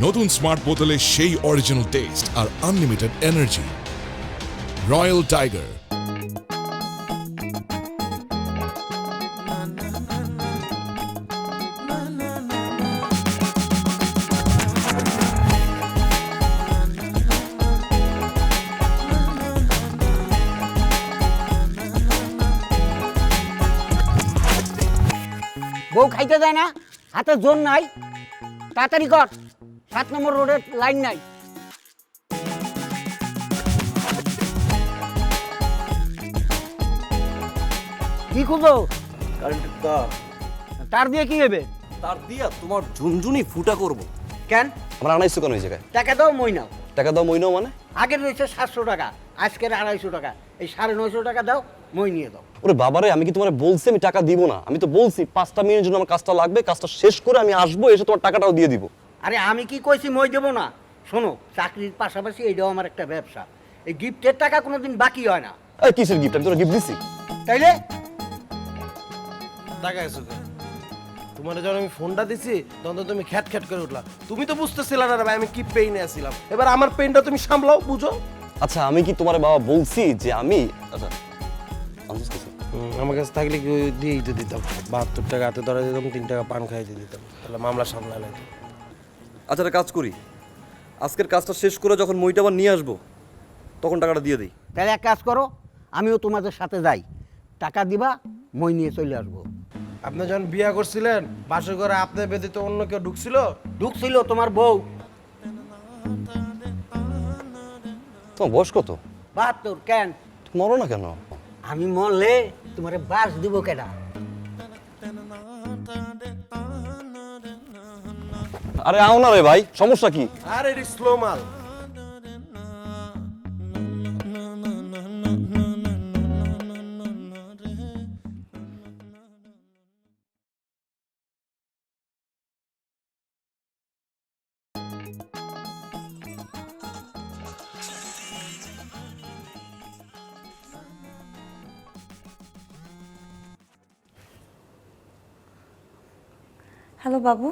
নতুন স্মার্ট বোতলে সেই অরিজিনাল টেস্ট আর আনলিমিটেড এনার্জি। Royal tiger. বউ খাইতে যায় না, হাতে জোর নাই, তাড়াতাড়ি কর, 7 নম্বর রোডের লাইন নাই। কি খুঁজো? কারেন্টের তার। তার দিয়ে কি হবে? তার দিয়া তোমার ঝুনঝুনি ফুটা করব। কেন? আমরা আনাইছো কেন এই জায়গায়? টাকা দাও, মই নাও। টাকা দাও মইনাও মানে? আগের রয়েছে 700 টাকা, আজকের 250 টাকা, এই 950 টাকা দাও, মই নিয়ে দাও। ওরে বাবারে, আমি কি তোমার বলছি আমি টাকা দিব না? আমি তো বলছি 5টা মিনিটের জন্য আমার কাজটা লাগবে, কাজটা শেষ করে আমি আসবো, এসে তোমার টাকাটাও দিয়ে দিব। আরে আমি কি কইছি মই দেবো না? শোনো, চাকরির পাশাপাশি এইটাও আমার একটা ব্যবসা। এই গিফটের টাকা কোনোদিন বাকি হয় না। এই কিসের গিফট? আমি তোরা গিফট দিছি? তাইলে টাকা এসো তোমার যখন আমি ফোনটা দিছি তখন তো তুমি খ্যাট খ্যাট করে উঠলা। তুমি তো বুঝতেছিলা না রে ভাই আমি কি পেইনে আছিলাম। এবার আমার পেইনটা তুমি সামলাও, বুঝো। আচ্ছা আমি কি তোমার বাবা বলছি যে আমি আচ্ছা আনছিস কিছু? আমার কাছে থাকলে কি ওই দিয়েই তো দিতাম, 72 টাকা হাতে ধরা দিতাম, 3 টাকা পান খাইতে দিতাম, তাহলে মামলা সামলা নাই। আচ্ছা একটা কাজ করি, আজকের কাজটা শেষ করে যখন মইটা আবার নিয়ে আসবো তখন টাকাটা দিয়ে দিই। তাহলে এক কাজ করো, আমিও তোমাদের সাথে যাই, টাকা দিবা, মই নিয়ে চলে আসবো। আপনি যখন বিয়া করছিলেন বাসর ঘরে আপনার ব্যতীত অন্য কেউ ঢুকছিল? ঢুকছিল তোমার বউ। তোমার বয়স কত? 72। কেন? তুমি মরো না কেন? আমি মরলে তোমারে বাস দিব কেডা? আরে আও না রে ভাই, সমস্যা কি? আর এটি স্লো মাল। হ্যালো বাবু,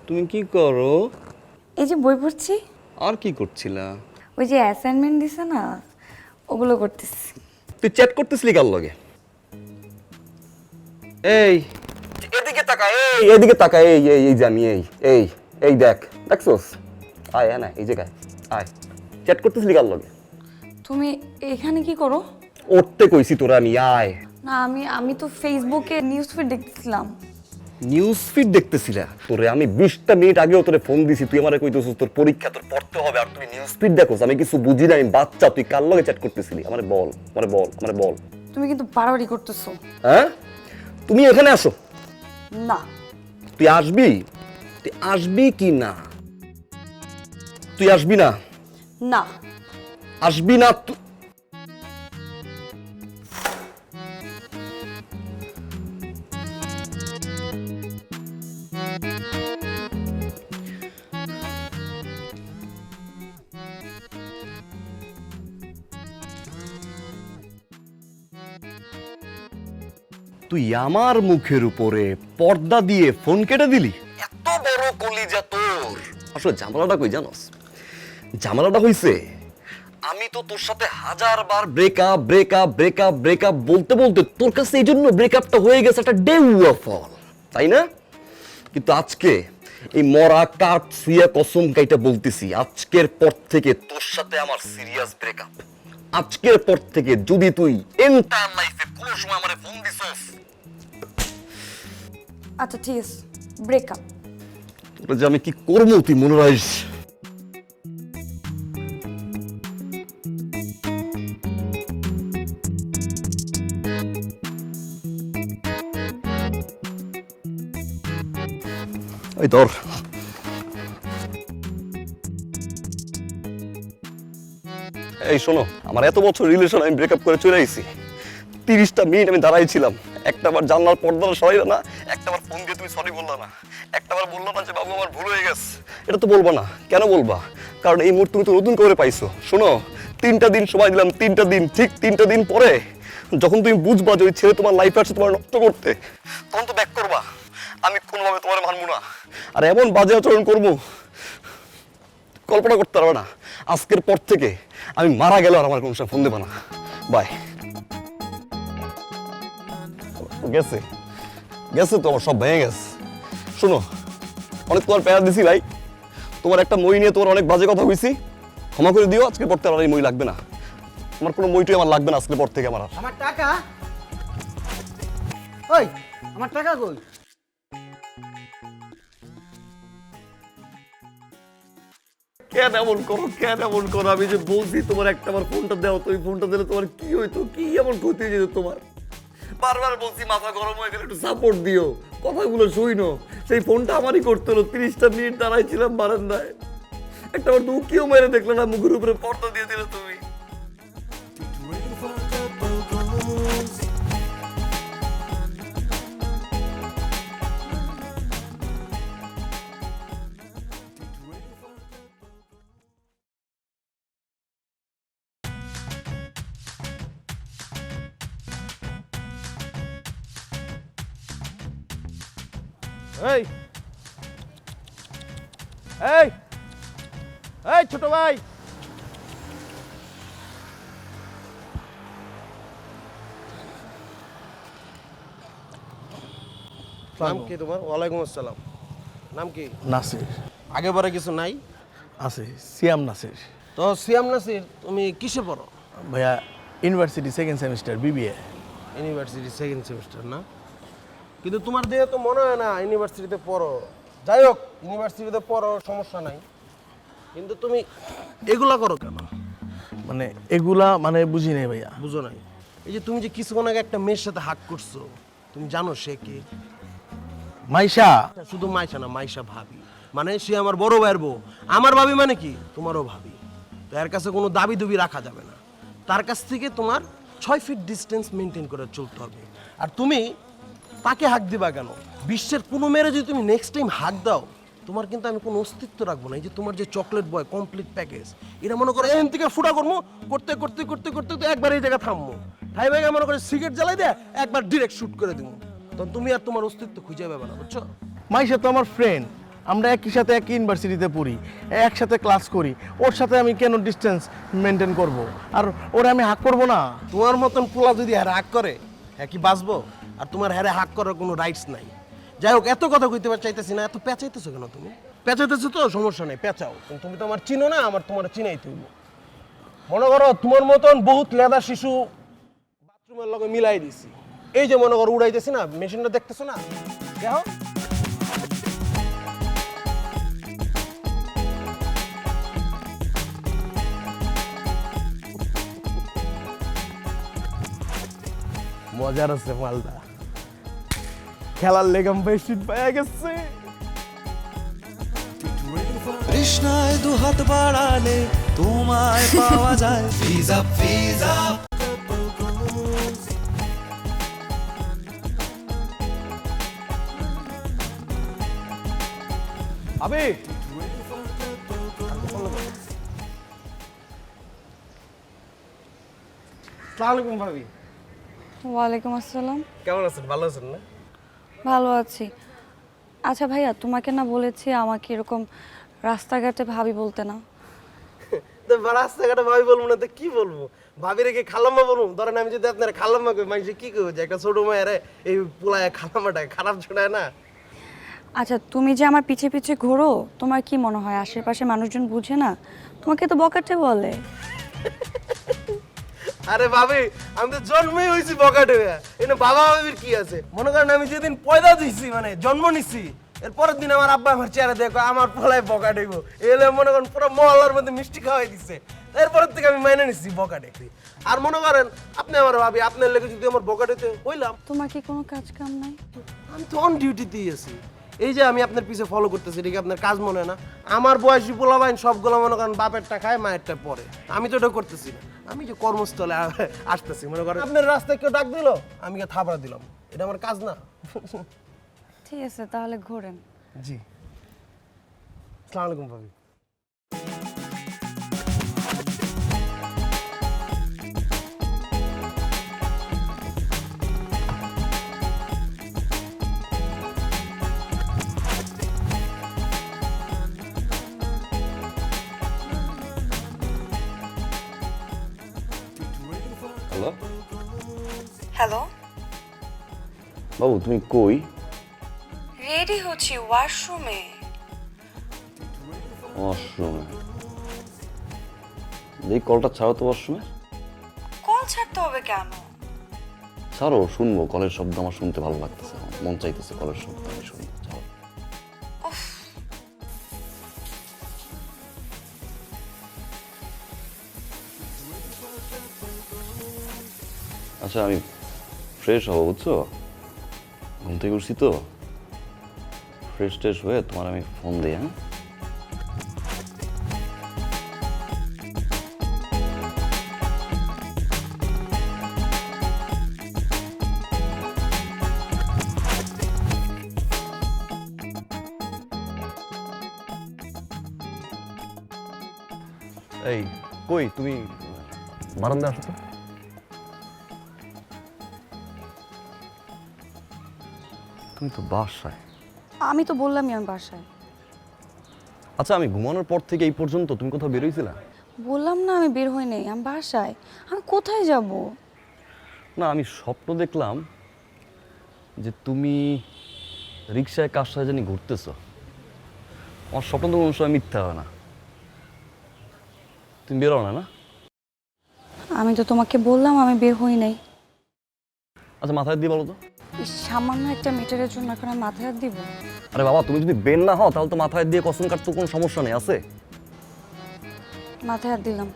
তুমি কি করো? এই যে বই পড়ছি। আর কি করছিলা? ওই যে অ্যাসাইনমেন্ট দিছে না, ওগুলো করতেছি। তুই চ্যাট করতেছিলি কার লগে? এই এদিকে তাকা, এদিকে তাকা, এই জানি, এই দেখ, দেখছস? আয় না এই জায়গায় আয়। চ্যাট করতেছিলি কার লগে? তুমি এখানে কি করো? উঠতে কইছি তোরা, আমি আয়। না আমি তো ফেসবুকে নিউজ ফিড দেখতেছিলাম। নিউজ ফিড দেখতেছিলা? তোরে আমি 20টা মিনিট আগেও তোরে ফোন দিছি, তুই আমারে কইতেছিস তোর পরীক্ষা, তোর পড়তে হবে, আর তুই নিউজ ফিড দেখোস? আমি কিছু বুঝি না, আমি বাচ্চা। তুই কার লগে চ্যাট করতেছিলি? আমারে বল, আমারে বল। তুমি কিন্তু বাড়াবাড়ি করতেছো। হ্যাঁ, তুমি এখানে আসো। না। তুই আসবি কি না? তুই আসবি না? না। আসবি না তুই আমার মুখের উপরে পর্দা দিয়ে ফোন কেটে দিলি? এত বড় কলিজা তোর! আসলে ঝামেলাটা কই জানোস? ঝামেলাটা হইছে আমি তো তোর সাথে 1000বার ব্রেকআপ বলতে বলতে তোর কাছে এই জন্য ব্রেকআপটা হয়ে গেছে একটা ডেউয়া ফল, তাই না? কিন্তু আজকে এই মরা কাঠ সুইয়া কসম কাইটা বলতেছি, আজকের পর থেকে তোর সাথে আমার সিরিয়াস ব্রেকআপ। আজকের পর থেকে যদি তুই এন্টার লাইফে কোনো সময় আমারে ফোন দিছস, আচ্ছা ঠিক আছে, ব্রেকআপ। তোরা যে আমি কি করবো তুই মনে রাখিস। ওই ধর, এই শোনো, আমার এত বছর রিলেশন, আমি ব্রেকআপ করে চলে আইছি। 30টা মিনিট আমি দাঁড়াই ছিলাম, একটাবার জানলার পর্দাটা সরাইলা না, একটাবার ফোন দিয়ে তুমি সরি বললা না, একটাবার বললা না যে বাবু আমার ভুল হয়ে গেছে। এটা তো বলবা না, কেন বলবা? কারণ এই মুহূর্তে তুমি তো নতুন করে পাইছো। শোনো, 3টা দিন সময় দিলাম, 3টা দিন, ঠিক 3টা দিন পরে যখন তুমি বুঝবা যে ওই ছেলে তোমার লাইফে আসছে তোমার নষ্ট করতে, তখন তো ব্যাক করবা। আমি কোনোভাবে তোমার মানবো না, আর এমন বাজে আচরণ করবো কল্পনা করতে পারবে না আজকের পর থেকে আমি মারা গেল আর আমার কোনো সময় ফোন দেবো না। বাই। গেছে গেছে তো, আমার সব ভেঙে গেছে। শোনো, অনেক তোমার প্যারা দিছি ভাই, তোমার একটা মই নিয়ে তোমার অনেক বাজে কথা হয়েছি, ক্ষমা করে দিও। আজকের পর থেকে আমার এই মই লাগবে না, আমার কোনো মইটুই আমার লাগবে না আজকের পর থেকে আমার আর। আমার টাকা ওই আমার টাকা কই? কেন এমন করো, কেন এমন করো? আমি যে বলছি তোমার একটা আমার ফোনটা দাও, তুমি ফোনটা দিলে তোমার কি হইতো, কি এমন ক্ষতি হয়ে যেত তোমার? বারবার বলছি মাথা গরম হয়ে গেলে একটু সাপোর্ট দিও, কথাগুলো শুইনো। সেই ফোনটা আমারই করতে হলো, 30টা মিনিট দাঁড়াইছিলাম বারান্দায়, একটা আমার দুঃখীও মেরে দেখলে না, মুখের উপরে পর্দা দিয়ে দিলে তুমি। এই এই এই ছোট ভাই, নাম কি তোমার? ওয়ালাইকুম আসসালাম। নাম কি? নাসির আগে পরে কিছু নাই? আছে, সিয়াম নাসির। তো সিয়াম নাসির, তুমি কিসে পড়ো? ভাইয়া university second semester BBA. University second semester না? কিন্তু তোমার দেহে তো মনে হয় না ইউনিভার্সিটিতে পড়ো। যাই হোক, ইউনিভার্সিটিতে পড়ো, সমস্যা নাই, কিন্তু তুমি এগুলা করো কেন? মানে এগুলা মানে বুঝি নেই ভাইয়া। বুঝো নাই? এই যে তুমি যে কিছুক্ষণ আগে একটা মেয়ের সাথে হাত করছো, তুমি জানো সে কে? মাইশা। শুধু মাইশা না, মাইশা ভাবি, মানে সে আমার বড় ভাইয়ের বউ। আমার ভাবি মানে কি? তোমারও ভাবি। তো এর কাছে কোনো দাবি দুবি রাখা যাবে না, তার কাছ থেকে তোমার 6 ফিট ডিস্টেন্স মেনটেন করে চলতে হবে। আর তুমি তাকে হাক দিবা কেন? বিশ্বের কোনো মেয়েরে যদি তুমি নেক্সট টাইম হাক দাও, তোমার কিন্তু আমি কোনো অস্তিত্ব রাখবো না। এই যে তোমার যে চকলেট বয় কমপ্লিট প্যাকেজ, এটা মনে করো এখান থেকে ফুটা করবো, করতে করতে করতে করতে তো একবার এই জায়গা থামবো, ঠাই ভাই মনে করে সিগারেট জ্বালাই দেয়, একবার ডিরেক্ট শুট করে দিব, তখন তুমি আর তোমার অস্তিত্ব খুঁজে পাবে না, বুঝছো? মাইশা তো আমার ফ্রেন্ড, আমরা একই সাথে একই ইউনিভার্সিটিতে পড়ি, একসাথে ক্লাস করি, ওর সাথে আমি কেন ডিস্টেন্স মেনটেন করব? আর ওরা আমি হাক করব না? তোমার মতন পোলা যদি হ্যাঁ হাক করে, হ্যাঁ কি বাঁচবো? আর তোমার হ্যাঁ হাক করার কোনো রাইটস নাই। যাই হোক, এত কথা কইতে চাইতেছি না, এত পেঁচাইতেছো কেন তুমি? পেঁচাইতেছো তো সমস্যা নেই, পেঁচাও, কিন্তু তুমি তো আমার চিনো না, আমার তোমার চিনাই তুইব। মনে করো তোমার মতন বহুত লেদা শিশু বাথরুমের লগে মিলাই দিছি, এই যে মনে করো উড়াইতেছি না, মেশিনটা দেখতেছো না, দেখো। মজার আছে মালটা, খেলার লেগাম বেশিট পাওয়া গেছে। কৃষ্ণায় দু হাত বাড়ালে তোমায় পাওয়া যায় ভিজা ভিজা। আবে আসসালামু আলাইকুম ভাবি। ওয়ালাইকুম আসসালাম। কেমন আছেন? ভালো আছেন না? ভালো আছি। আচ্ছা ভাইয়া, তোমাকে না বলেছি আমাকে এরকম রাস্তাঘাটে ভাবি বলতে না? তো রাস্তাঘাটে ভাবি বলবো না তো কি বলবো? ভাবি রেখে খালাম্মা বলবো? ধরেন আমি যদি আপনার খালাম্মা কই, মানুষ কি কই যে একটা ছোট মায়ের এই পোলায় খালাম্মাটাকে খারাপ শোনায় না? আচ্ছা, তুমি যে আমার পিছে পিছে ঘোরো, তোমার কি মনে হয় আশেপাশে মানুষজন বুঝে না? তোমাকে তো বকাটে বলে। আরে ভাবি, আমি তো জন্মই হয়েছি বকাটে হয়ে, এনে বাবা ভাবির কি আছে? মনে করেন আমি যেদিন পয়দা দিছি, মানে জন্ম নিছি, এর পরের দিন আমার আব্বা আমার চেহারা দেখো, আমার পোলায় বকাটেব, এলে মনে করেন পুরো মহল্লার মধ্যে মিষ্টি খাওয়াই দিচ্ছে। এরপরের থেকে আমি মাইনে নিচ্ছি বকাটে। আর মনে করেন আপনি আমার ভাবি, আপনার লেগে যদি আমার বকাটেতে হইলাম, তোমার কি কোনো কাজ কাম নাই? আমি তো অন ডিউটিতেই আছি। এই যে আমি আপনার পিছে ফলো করতেছি, এটা কি আপনার কাজ মনে হয় না? আমার বয়সী পোলাবাইন সবগুলো মনে করেন বাপেরটা খায়, মায়েরটা পরে, আমি তো এটা করতেছি না। আমি যে কর্মস্থলে আসতেছি, মনে করেন আপনার রাস্তায় কেউ ডাক দিল, আমি থাপড়া দিলাম, এটা আমার কাজ না? ঠিক আছে, তাহলে ঘোরেন। জি। আসসালামু আলাইকুম ভাবি। হ্যালো হ্যালো, বাবু, তুমি কই? রেডি হচ্ছি ওয়াশরুমে। ওয়াশরুমে? এই কলটা ছাড়ো তো ওয়াশরুমে। কল ছাড়তে হবে কেন? ছাড়ো, শুনবো। কলের শব্দ আমার শুনতে ভালো লাগতেছে, আমার মন চাইতেছে কলের শব্দ আমি শুনবো। ছাড়ো। আচ্ছা, আমি ফ্রেশ হবো, বুঝছো? ঘুম থেকে উঠছি তো, ফ্রেশ ট্রেশ হয়ে তোমার আমি ফোন দিই। হ্যাঁ, এই কই তুমি? বারান্দায় আসো তো। তুমি তো বাসায়। আমি তো বললামই আমি বাসায়। আচ্ছা, আমি ঘুমানোর পর থেকে এই পর্যন্ত তুমি কোথাও বেরোইছিলা? বললাম না আমি বের হই নাই, আমি বাসায়। আমি কোথায় যাব? না, আমি স্বপ্ন দেখলাম যে তুমি রিক্সায় কার সাথে জানি ঘুরতেছ। আমার স্বপ্ন তো কোনো সময় মিথ্যা হয় না। তুমি বেরো না? না, আমি তো তোমাকে বললাম আমি বের হই নাই। আচ্ছা, মাথায় দিয়ে বলো তো। এই সামান্য একটা মিটারের জন্য এখন আমি মাথায় হাত দিব? আরে বাবা, তুমি যদি বের না হও তাহলে তো মাথায় দিয়ে কসম কাটতে কোনো সমস্যা নেই, আছে? মাথায় হাত দিলাম।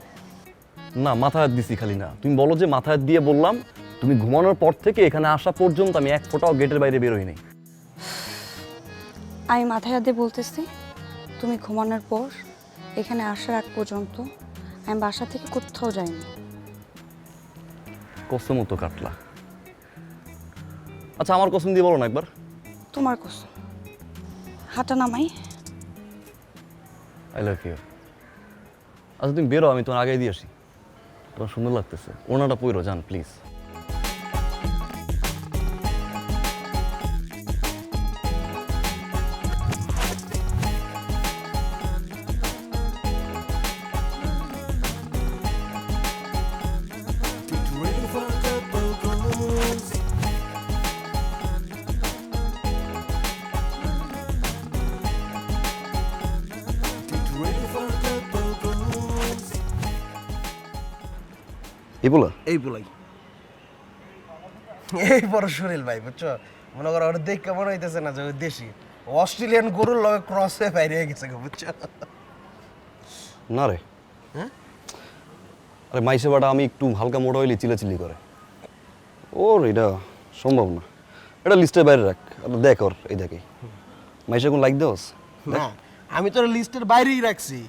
না, মাথায় হাত দিছি খালি না, তুমি বলো যে মাথায় হাত দিয়ে বললাম। তুমি ঘুমানোর পর থেকে এখানে আসা পর্যন্ত আমি এক ফোঁটাও গেটের বাইরে বেরোই নাই। আমি মাথায় হাত দিয়ে বলতেছি, তুমি ঘুমানোর পর এখানে আসার আগ পর্যন্ত আমি বাসা থেকে কোথাও যাইনি। কসম তো কাটলা। আচ্ছা, আমার কসম দিয়ে বলো না একবার। তোমার কসম। হাঁটা নামাই। I love you. আচ্ছা, তুমি বেরো, আমি তোমার আগে দিয়ে আসি। তোমার সুন্দর লাগতেছে, ওনাটা পইরো যান please. Ready for a couple goals. Ready for a couple goals. এই বলা এই বলাই এই বড় শরীর ভাই, বুঝছো? মনে করো ওর দেখে মনে হইতেছে না যে ওই দেশি অস্ট্রেলিয়ান গরুর লগে ক্রস হয়ে বাইরে গেছে, বুঝছো? না রে। আরে মাইসে বাটা আমি একটু হালকা মোটা হইলে চিলাচিলি করে। ওর এটা সম্ভব না। এটা লিস্টের বাইরে রাখ। আর দেখ ওর এই দেখে মাইসে কোন লাইক দেওস। না, আমি তোর লিস্টের বাইরেই রাখছি,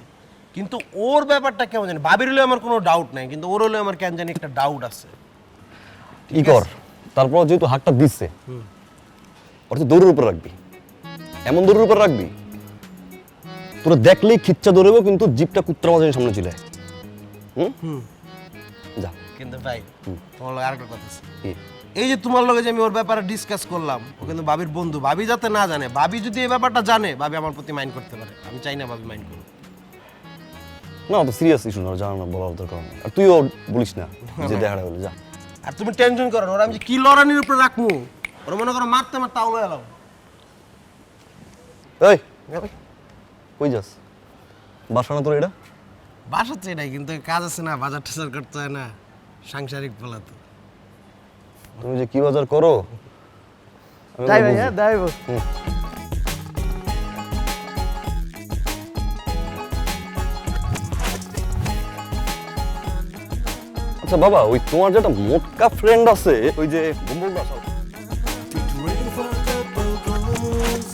কিন্তু ওর ব্যাপারটা কেমন জানি। বাবির হলে আমার কোনো ডাউট নাই, কিন্তু ওর হলে আমার কেন জানি একটা ডাউট আছে। ই কর, তারপর যেহেতু হাতটা দিচ্ছে ওর তো দৌড়ের উপর রাখবি, এমন দৌড়ের উপর রাখবি তোরা দেখলেই খিচ্চা দৌড়েবো, কিন্তু জিপটা কুত্রা মাঝে সামনে চলে আয়। যা। কিন্তু ভাই তোমার লগে আরেকটা কথা আছে। কি? এই যে তোমার লগে যে আমি ওর ব্যাপারে ডিসকাস করলাম, ও কিন্তু বাবির বন্ধু। বাবি যাতে না জানে, বাবি যদি এই ব্যাপারটা জানে বাবি আমার প্রতি মাইন্ড করতে পারে। আমি চাই না বাবি মাইন্ড করুক। না, তো সিরিয়াস ইস্যু না, জানা না, বলার দরকার নেই। আর তুইও বলিস না যে দেখাটা হলে। যা। আর তুমি টেনশন করো না, ওরা আমি যে কি লড়ানির উপরে রাখবো, ওরা মনে করো মারতে আমার তাও লয়ে এলাম। এই কই যাস? বাসা না তোর এটা? বাসাচ্ছে নাই, কিন্তু কাজ আছে না, বাজার টাজার করতে হয় না, সাংসারিক বলা তো। তুমি যে কি বাজার করো আমি তাই ভাই, বুঝি। হ্যাঁ তাই বল। আচ্ছা বাবা, ওই তোমার যেটা মোটকা ফ্রেন্ড আছে, ওই যে bumble Das, Ready for a couple goals.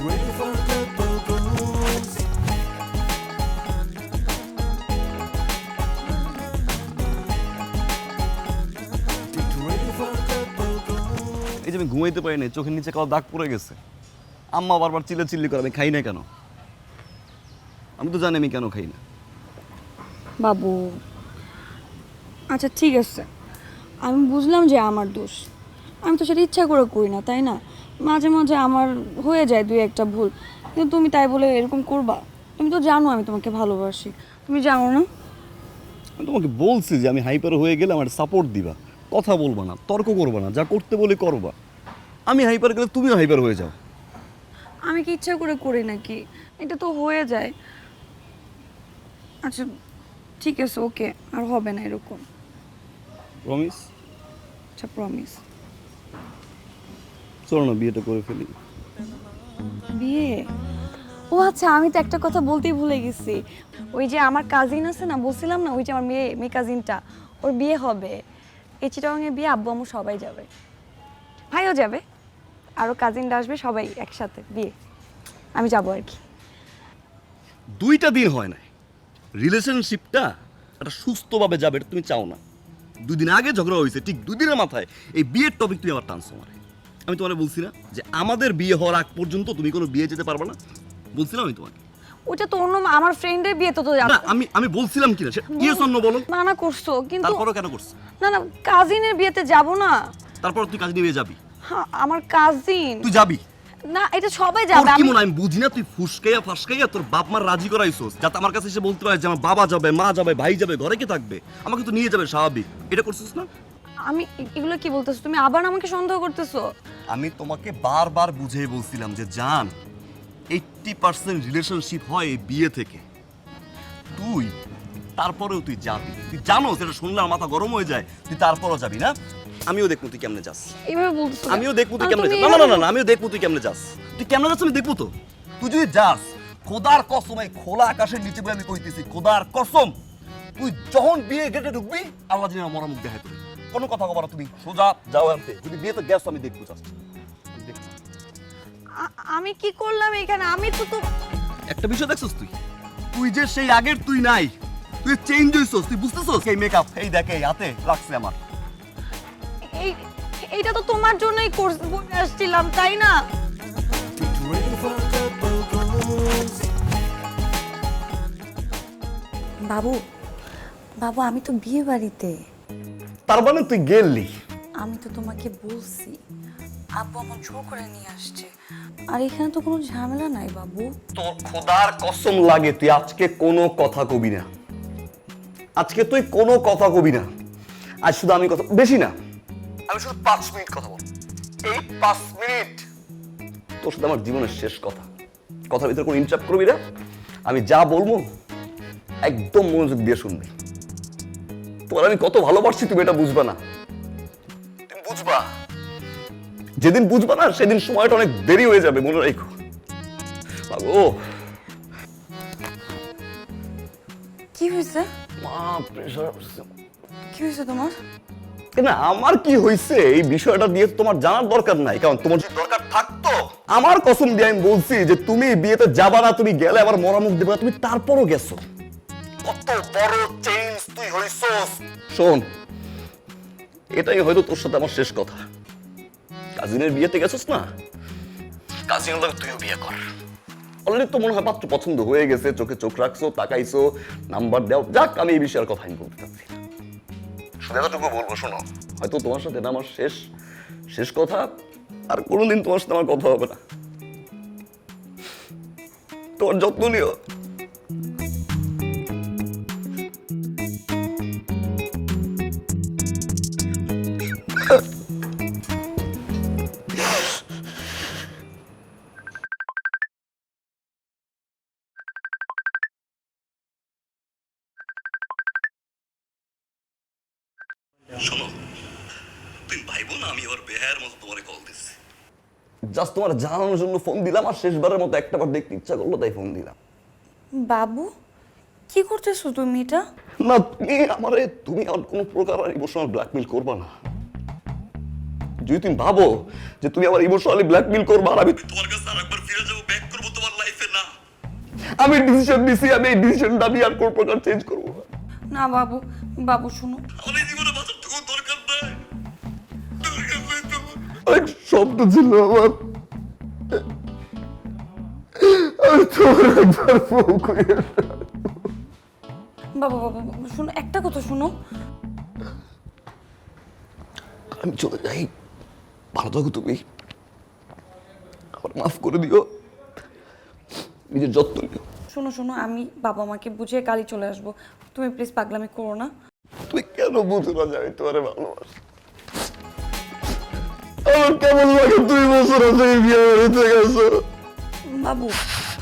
Ready for a couple goals. Ready for a couple goals. এই যে আমি ঘুমাইতে পারি না, চোখের নিচে কালো দাগ পড়ে গেছে। আম্মা বারবার চিল্লি করে, আমি খাই না কেন? আমি তো জানি আমি কেন খাই না। বাবু, আচ্ছা ঠিক আছে, আমি বুঝলাম যে আমার দোষ। আমি তো সেটা ইচ্ছা করে করি না, তাই না? মাঝে মাঝে আমার হয়ে যায় দুই একটা ভুল। কিন্তু তুমি তাই বলে এরকম করবা? তুমি তো জানো আমি তোমাকে ভালোবাসি, তুমি জানো না? আমি তোমাকে বলছি যে আমি হাইপার হয়ে গেলে আমার সাপোর্ট দিবা, কথা বলবা না, তর্ক করবা না, যা করতে বলি করবা। আমি হাইপার গেলে তুমিও হাইপার হয়ে যাও। আমি কি ইচ্ছা করে করি নাকি? এটা তো হয়ে যায়। আচ্ছা ঠিক আছে, ওকে, আর হবে না এরকম। প্রমিস? আচ্ছা প্রমিস। চলো না বিয়েটা করে ফেলি। বিয়ে? ও আচ্ছা, আমি তো একটা কথা বলতেই ভুলে গেছি। ওই যে আমার কাজিন আছে না, বলছিলাম না, ওই যে আমার মেয়ে কাজিনটা, ওর বিয়ে হবে। এই চিটাগাংয়ে বিয়ে, আব্বু আম্মু সবাই যাবে, ভাইও যাবে, আরও কাজিনরা আসবে, সবাই একসাথে বিয়ে। আমি যাবো আর কি। 2টা দিন হয় না, রিলেশনশিপটা একটা সুস্থভাবে যাবে এটা তুমি চাও না। 2 দিন আগে ঝগড়া হয়েছে, ঠিক 2 দিনের মাথায় এই বিয়ের টপিক তুই আবার টানছো মারে। আমি তোমার বলছি না যে আমাদের বিয়ে হওয়ার আগ পর্যন্ত তুমি কোনো বিয়ে যেতে পারবে না? বলছিলাম আমি তোমাকে। ওটা তো অন্য আমার ফ্রেন্ডের বিয়ে, তো না আমি বলছিলাম কিনা ইয়েস অন্য বলো। মানা করছো কিন্তু। তারপরও কেন করছো? না না, কাজিনের বিয়েতে যাব না। তারপর তুই কাজ নিয়ে যাবি? হ্যাঁ, আমার কাজিন। তুই যাবি না, এটা সবাই তোর যাবে। কি মনে হয় আমি বুঝি না? তুই ফুসকাইয়া ফাসকাইয়া তোর বাপ মার রাজি করাইছোস যাতে আমার কাছে এসে বলতে পারে যে আমার বাবা যাবে, মা যাবে, ভাই যাবে, ঘরে কে থাকবে, আমাকে তো নিয়ে যাবে, স্বাভাবিক। এটা করছিস না? আমি এগুলো কি বলতেছো? তুমি আবার আমাকে সন্দেহ করতেছো? আমি তোমাকে বারবার বুঝিয়ে বলছিলাম যে জান 80% রিলেশনশিপ হয় এই বিয়ে থেকে। তুই তারপরেও তুই যাবি, তুই জানো সেটা শুনলে আমার মাথা গরম হয়ে যায়, তুই তারপরও যাবি না? আমিও দেখবো তুই কেমনে যাস। এইভাবে বলতেছো? আমিও দেখবো তুই কেমনে যাস। না না না না, আমিও দেখবো তুই কেমনে যাস। তুই কেমনে যাস আমি দেখবো তো। তুই যদি যাস, খোদার কসম, এই খোলা আকাশের নিচে বলে আমি কইতেছি, খোদার কসম, তুই যখন বিয়ে গেটে ঢুকবি আল্লাহ জানে আমার মুখ দেখায় তোর। কোনো কথা কবার তুমি সোজা যাও আনতে। যদি বিয়ে তো গ্যাস আমি দেখবো জাস্ট। আমি কি করলাম এখানে? আমি তো একটা বিষয় দেখছস তুই, তুই যে সেই আগের তুই নাই, তুই চেঞ্জ হইছস, তুই বুঝতেছস? এই মেকআপ, এই দেখ, এই হাতে লাগছে আমার। এইটা তো তোমার জন্যই করে আসছিলাম, তাই না? Get ready for couple goals. বাবু, বাবু, আমি তো বিয়ে বাড়িতে। তার মানে তুই গেলি? আমি তো তোমাকে বলছি, আব্বু আমার জোর করে নিয়ে আসছে, আর এখানে তো কোনো ঝামেলা নাই বাবু। তোর খোদার কসম লাগে তুই আজকে কোনো কথা কবি না। আজকে তুই কোনো কথা কবি না। আজ শুধু আমি কথা, বেশি না, আমি শুধু 5 মিনিট কথা বল। এই 5 মিনিট তোর সাথে আমার জীবনের শেষ কথা। কথার ভিতরে কোনো ইন্টারাপ্ট করবি না। আমি যা বলবো একদম মনোযোগ দিয়ে শুনবি। তোর আমি কত ভালোবাসছি তুমি এটা বুঝবা না। তুমি বুঝবা, যেদিন বুঝবা না সেদিন সময়টা অনেক দেরি হয়ে যাবে, মনে রাখো। ও কি হয়েছে? মা প্রেসার। কি হয়েছে তোমার? না আমার কি হয়েছে এই বিষয়টা দিয়ে তোমার জানার দরকার নাই, কারণ তোমার যদি দরকার থাকতো আমার কসম দিয়ে আমি বলছি যে তুমি বিয়েতে যাবা না, তুমি গেলে আবার মরা মুখ দেবে না, তুমি তারপরও গেছো। কত বড় চেঞ্জ তুই হইছস। শোন, এটাই হয়তো তোর সাথে আমার শেষ কথা। কাজিনের বিয়েতে গেছস না, কাজিনের লগে তুইও বিয়ে কর। অলরেডি তো মনে হয় পাত্র পছন্দ হয়ে গেছে, চোখে চোখ রাখছো, তাকাইছো, নাম্বার দাও। যাক, আমি এই বিষয়ের কথা আমি বলতে চাচ্ছি না। শুধু এতটুকু বলবো, শোনো, হয়তো তোমার সাথে এটা আমার শেষ কথা, আর কোনোদিন তোমার সাথে আমার কথা হবে না। তোমার যত্ন নিও। শোনো, তুমি ভাইবো না আমি ওর বেহায়ের মতো তোমারে কল দিচ্ছি। জাস্ট তোমার জানানোর জন্য ফোন দিলাম, আর শেষবারের মতো একটাবার দেখতে ইচ্ছা করলো তাই ফোন দিলাম। বাবু, কি করতেছো তুমি এটা? না তুমি আমার কোনো প্রকার ইমোশনাল ব্ল্যাকমেল করবা না। যদি তুমি ভাবো যে তুমি আমার ইমোশনালি ব্ল্যাকমেল করবা আর আমি তোমার কাছে আরেকবার ফিরে যাবো, ব্যাক করবো তোমার লাইফে, না। আমি ডিসিশন নিছি, আমি এই ডিসিশনটা আমি আর কোনো প্রকার চেঞ্জ করবো না। না বাবু, বাবু শোনো, আমার এই জীবনে বাঁচার তো কোনো দরকার নাই। অনেক শব্দ ছিল আমার, আমি তোমার একবার ফোন করি। বাবা বাবা বাবা, শোনো, একটা কথা শোনো। আমি চলে যাই, ভালো থাকো তুমি, আমার মাফ করে দিও। নিজের যত্ন নিও। শোনো শোনো, আমি বাবা মাকে বুঝিয়ে কালই চলে আসবো। তুমি প্লিজ পাগলামি করো না। তুই কেন বুঝো না যে আমি তোমারে ভালোবাসি? আমার কেমন লাগে 2 বছর আছে এই বিয়ে বাড়িতে গেছো। বাবু,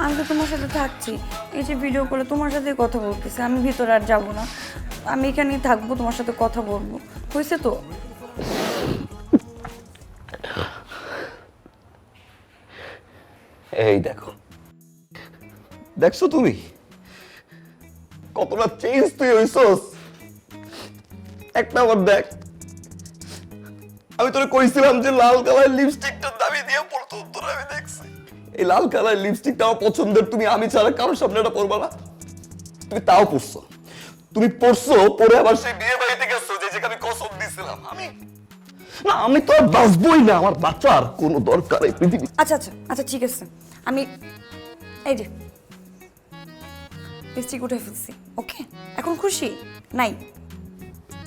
আমি তো তোমার সাথে থাকছি, এই যে ভিডিও করে তোমার সাথে কথা বলতেছি, আমি ভিতরে আর যাবো না, আমি এখানেই থাকবো, তোমার সাথে কথা বলবো, হয়েছে তো? এই দেখো, দেখছো তুমি কতটা চেঞ্জ তুই হইছস। একটা আবার দেখ, আমি তোরে কইছিলাম যে লাল কালার লিপস্টিকটার দামি দিয়ে পড়তো, তোর আমি দেখছি এই লাল কালার লিপস্টিকটা আমার পছন্দের, তুমি আমি ছাড়া কারোর সামনে এটা পরবা না। তুমি তাও পড়ছো, তুমি পড়ছো, পরে আবার সেই বিয়ে বাড়িতে গেছো যেখানে আমি কসম দিছিলাম। আমি তো আর বাঁচবই না, আমার বাঁচার কোনো দরকার এই পৃথিবী। আচ্ছা আচ্ছা আচ্ছা, ঠিক আছে, আমি এই যে লিপস্টিক উঠে ফেলছি, ওকে? এখন খুশি নাই?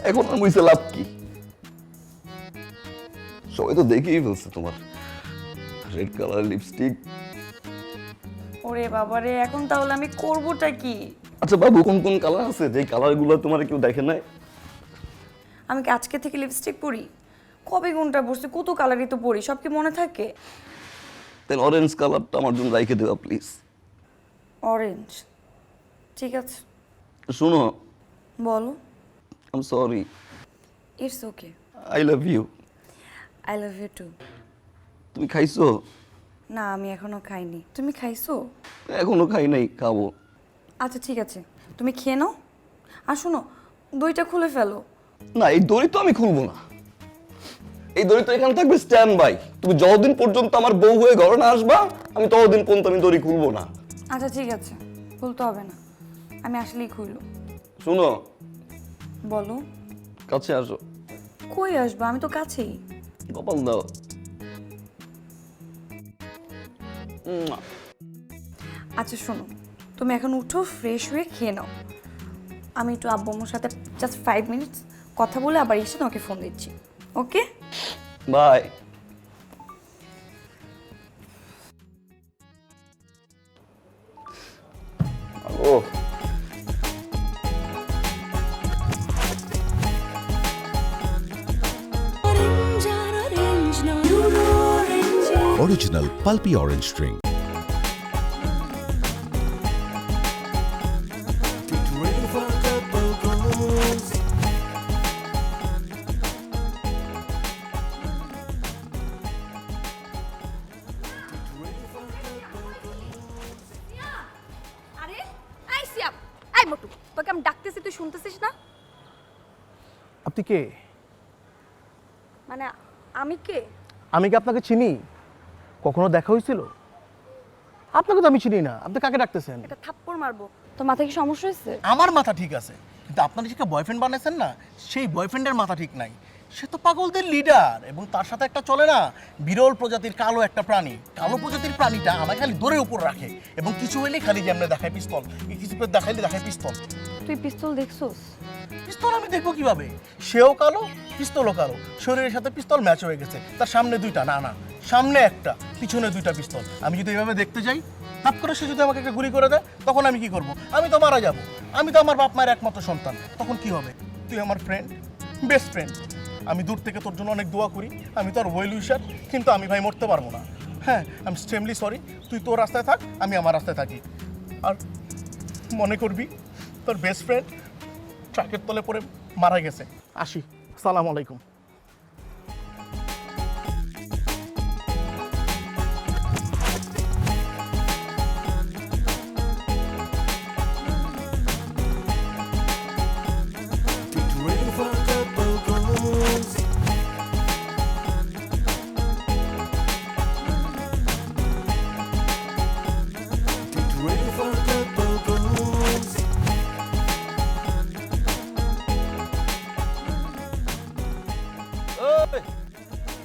এখন আর মুইছে লাভ কি? সবাই তো দেখেই ফেলছে তোমার রেড কালার লিপস্টিক। ওরে বাবারে, এখন তাহলে আমি করবোটা কি? আচ্ছা বাবু, কোন কোন কালার আছে যে কালারগুলো তোমার কেউ দেখে নাই? আমি কি আজকে থেকে লিপস্টিক পরি? কবে কোনটা পরছি, কত কালারই তো পরি, সব কি মনে থাকে? তাহলে অরেঞ্জ কালারটা আমার জন্য রাইখে দেবা প্লিজ। অরেঞ্জ, ঠিক আছে। শোনো, বলো। I am sorry, it's okay, I love you. I love you too. তুমি খাইছো? না, আমি এখনো খাইনি। তুমি খাইছো? এখনো খাই নাই, খাবো। আচ্ছা ঠিক আছে, তুমি খেয়ে নাও। আর শোনো, দইটা খুলে ফেলো। না, এই দড়ি তো আমি খুলবো না, এই দড়ি তো এখানে থাকবে স্ট্যান্ড বাই। তুমি যতদিন পর্যন্ত আমার বউ হয়ে ঘরে না আসবা, আমি ততদিন পর্যন্ত আমি দড়ি খুলবো না। আচ্ছা ঠিক আছে, খুলতে হবে না, আমি আসলেই খুললো। শুনো, বলো। কাছে আসো। কই আসবা? আমি তো কাছেই। কপাল দাও। আচ্ছা শোনো, তুমি এখন উঠো, ফ্রেশ হয়ে খেয়ে নাও। আমি একটু আব্বু আম্মুর সাথে জাস্ট 5 মিনিটস কথা বলে আবার এসে তোমাকে ফোন দিচ্ছি, ওকে? বাই। ও Original pulpy orange drink. Get ready for couple goals. আরে আই সিয়াম, আই মোটু, তোকে আমি ডাকতেছি, তুই শুনতেছিস না? আপনি কে? মানে আমি কে? আমি কি আপনাকে চিনি? কখনো দেখা হয়েছিল? আপনাকে তো আমি চিনি না, আপনি কাকে ডাকতেছেন? একটা থাপ্পড় মারবো। তোর মাথায় কি সমস্যা হয়েছে? আমার মাথা ঠিক আছে, কিন্তু আপনারা যাকে বয়ফ্রেন্ড বানাইছেন না, সেই বয়ফ্রেন্ডের মাথা ঠিক নাই। সে তো পাগলদের লিডার, এবং তার সাথে একটা চলে না বিরল প্রজাতির কালো একটা প্রাণী। কালো প্রজাতির প্রাণীটা আমাকে খালি দৌড়ের উপর রাখে, এবং কিছু হইলেই খালি যেমন দেখায় পিস্তল, কিছু দেখাইলে দেখায় পিস্তল। তুই পিস্তল দেখছস? পিস্তল আমি দেখবো কিভাবে? সেও কালো, পিস্তলও কালো, শরীরের সাথে পিস্তল ম্যাচ হয়ে গেছে। তার সামনে দুইটা, না না, সামনে একটা, পিছনে দুইটা পিস্তল। আমি যদি এইভাবে দেখতে যাই, হাত করে সে যদি আমাকে একটা গুলি করে দেয়, তখন আমি কি করব? আমি তো মারা যাব। আমি তো আমার বাপ মায়ের একমাত্র সন্তান, তখন কি হবে? তুই আমার ফ্রেন্ড, বেস্ট ফ্রেন্ড। আমি দূর থেকে তোর জন্য অনেক দোয়া করি, আমি তোর ওয়েল উইশার, কিন্তু আমি ভাই মরতে পারবো না। হ্যাঁ, আই এম এক্সট্রিমলি সরি। তুই তোর রাস্তায় থাক, আমি আমার রাস্তায় থাকি। আর মনে করবি তোর বেস্ট ফ্রেন্ড ট্রাকের তলে পড়ে মারা গেছে। আসি, আসসালামু আলাইকুম। Get ready for couple goals. Get ready for couple goals.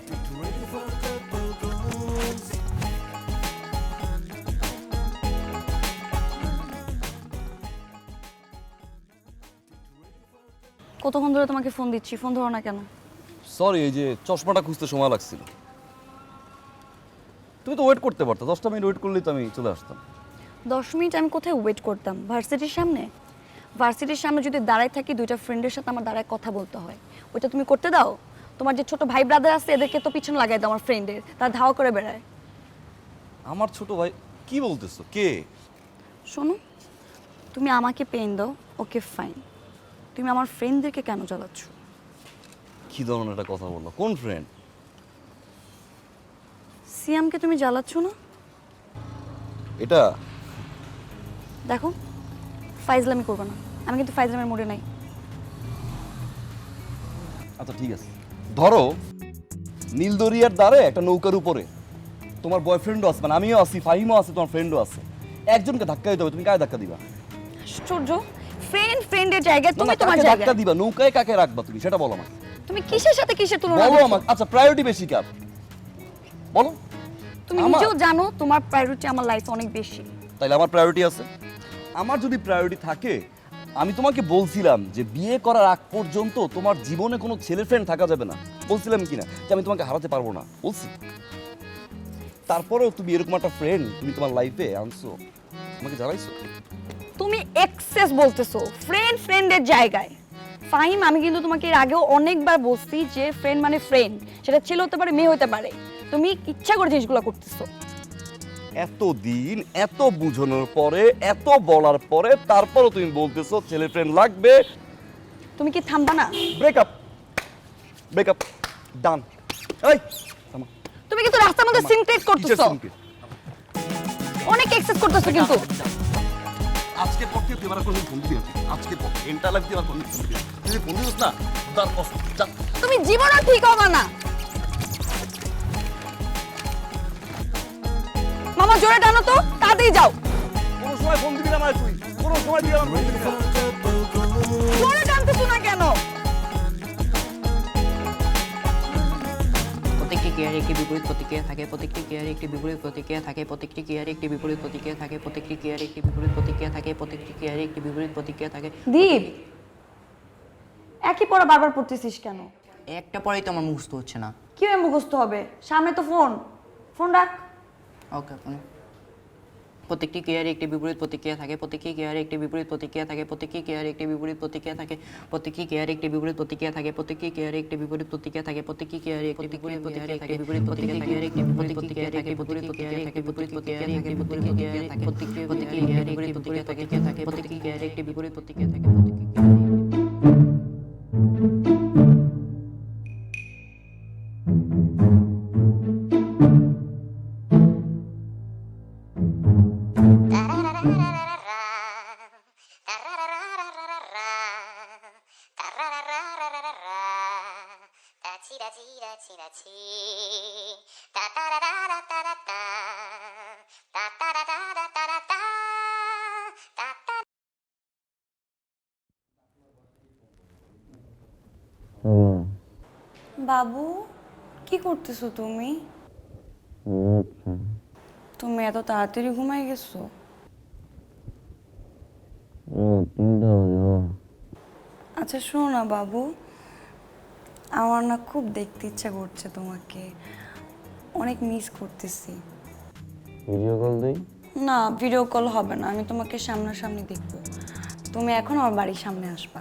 Get ready for couple goals. কতক্ষণ ধরে তোমাকে ফোন দিচ্ছি, ফোন ধরো না কেন? সরি, এই যে চশমাটা খুঁজতে সময় লাগছিল। তুমি তো ওয়েট করতে পারতো, 10টা মিনিট ওয়েট করলেই তো আমি চলে আসতাম। 10 মিনিট আমি কোথায় ওয়েট করতাম? ভার্সিটির সামনে? ভার্সিটির সামনে যদি দাঁড়ায় থাকি, দুইটা ফ্রেন্ডের সাথে আমার দাঁড়ায় কথা বলতে হয়। ওইটা তুমি করতে দাও? তোমার যে ছোট ভাই ব্রাদার আছে, এদেরকে তো পিছনে লাগাই দাও আমার ফ্রেন্ডের, তারা ধাওয়া করে বেড়ায়। আমার ছোট ভাই? কি বলতেছো? কে? শোনো, তুমি আমাকে পেন দাও, ওকে ফাইন। তুমি আমার ফ্রেন্ডদেরকে কেন জ্বালাচ্ছ? কি ধরনের একটা কথা বললো? কোন ফ্রেন্ড? সিয়ামকে তুমি জ্বালাচ্ছ না? এটা দেখো, ফাইজলামি করবো না, আমি কিন্তু ফাইজলামের মোড়ে নাই। আচ্ছা ঠিক আছে, ধরো নীলদরিয়ার দ্বারে একটা নৌকার উপরে তোমার বয়ফ্রেন্ডও আছে, মানে আমিও আছি, ফাহিমও আছে, তোমার ফ্রেন্ডও আছে। একজনকে ধাক্কা দিতে হবে, তুমি কাকে ধাক্কা দিবা? আশ্চর্য, ফ্রেন্ড ফ্রেন্ডের জায়গায়, না, তুমি না, তোমার কাকে ধাক্কা জায়গায়। দিবা? নৌকায় কাকে রাখবা তুমি, সেটা বলো আমাকে। তুমি কিসের সাথে কিসের তুলনা বলো করছো? আমাকে। আচ্ছা, প্রায়োরিটি বেশি কার বলো? তুমি আমার। নিজেও জানো তোমার প্রায়োরিটি আমার লাইফে অনেক বেশি। তাইলে আমার প্রায়োরিটি আছে। আমার যদি প্রায়োরিটি থাকে, আমি তোমাকে বলছিলাম যে বিয়ে করার আগ পর্যন্ত তোমার জীবনে কোনো ছেলে ফ্রেন্ড থাকা যাবে না, বলছিলাম কিনা যে আমি তোমাকে হারাতে পারবো না, বলছি। তারপরেও তুমি এরকম একটা ফ্রেন্ড তুমি তোমার লাইফে আনছো, আমাকে জানাইছো। তুমি এক্সেস বলতেছো ফ্রেন্ড ফ্রেন্ডের জায়গায়। ফাহিম, আমি কিন্তু তোমাকে এর আগেও অনেকবার বলছি যে ফ্রেন্ড মানে ফ্রেন্ড, সেটা ছেলে হতে পারে, মেয়ে হতে পারে। তুমি ইচ্ছা করে জিনিসগুলো করতেছো। এতদিন এত বুঝানোর পরে, এত বলার পরে, তারপরও তুমি বলতেছো ছেলে ফ্রেন্ড লাগবে। তুমি কি থামবা না? ব্রেকআপ, ব্রেকআপ, ডান। এই থামো। তুমি কিন্তু রাস্তার মধ্যে সিন ক্রিয়েট কিসের করতেছো, সিনকে? অনেক এক্সেস করতেছো কিন্তু। আজকে পক্ষে তুই আমার কোনো ফোন দিবি না। আজকে পক্ষে এন্টার লাইফ দিয়ে আমার কোনো ফোন দিবি না। তুই যদি ফোন দিস না, তার কষ্ট যা। তুমি জীবনও ঠিক হবে না। মামা জোরে টানো তো, তাড়াতাড়ি যাও। কোনো সময় ফোন দিবি না আমায় তুই, কোনো সময় দিয়ে আমার ফোন দিবি না। জোরে টানতেছো না কেন? প্রত্যেকটি ক্রিয়ার একটি বিপরীত প্রতিক্রিয়া থাকে, প্রত্যেকটি ক্রিয়ার একটি বিপরীত প্রতিক্রিয়া থাকে, প্রত্যেকটি ক্রিয়ার একটি বিপরীত প্রতিক্রিয়া থাকে, প্রত্যেকটি ক্রিয়ার একটি বিপরীত প্রতিক্রিয়া থাকে, প্রত্যেকটি ক্রিয়ার একটি বিপরীত প্রতিক্রিয়া থাকে। দীপ, একই পড়া বারবার পড়তেছিস কেন? একটা পরেই তো আমার মুখস্থ হচ্ছে না। কিভাবে মুখস্থ হবে? সামনে তো ফোন, ফোন রাখ। ওকে, আপনি প্রত্যেকটি ক্রিয়ার একটি বিপরীত প্রতিক্রিয়া থাকে, প্রত্যেকটি ক্রিয়ার একটি বিপরীত প্রতিক্রিয়া থাকে, প্রত্যেকটি ক্রিয়ার একটি বিপরীত প্রতিক্রিয়া থাকে, প্রত্যেকটি ক্রিয়ার একটি বিপরীত প্রতিক্রিয়া থাকে, প্রত্যেকটি ক্রিয়ার একটি বিপরীত প্রতিক্রিয়া থাকে, প্রত্যেকটি ক্রিয়ার একটি বিপরীত প্রতিক্রিয়া থাকে, বিপরীত প্রতিক্রিয়া ক্রিয়ার একটি বিপরীত প্রতিক্রিয়া থাকে, বিপরীত প্রতিক্রিয়া থাকে, বিপরীত প্রতিক্রিয়া থাকে, বিপরীত প্রতিক্রিয়া থাকে, প্রত্যেকটি ক্রিয়ার বিপরীত প্রতিক্রিয়া থাকে, প্রত্যেকটি ক্রিয়ার একটি বিপরীত প্রতিক্রিয়া থাকে, প্রত্যেকটি বাবু, কি করতেছো তুমি? তুমি এত তাড়াতাড়ি ঘুমাই গেছো? আচ্ছা শোনো না বাবু, আমার না খুব দেখতে ইচ্ছা করছে তোমাকে, অনেক মিস করতেছি। ভিডিও কল দেই? না, ভিডিও কল হবে না, আমি তোমাকে সামনাসামনি দেখবো। তুমি এখন আমার বাড়ির সামনে আসবা।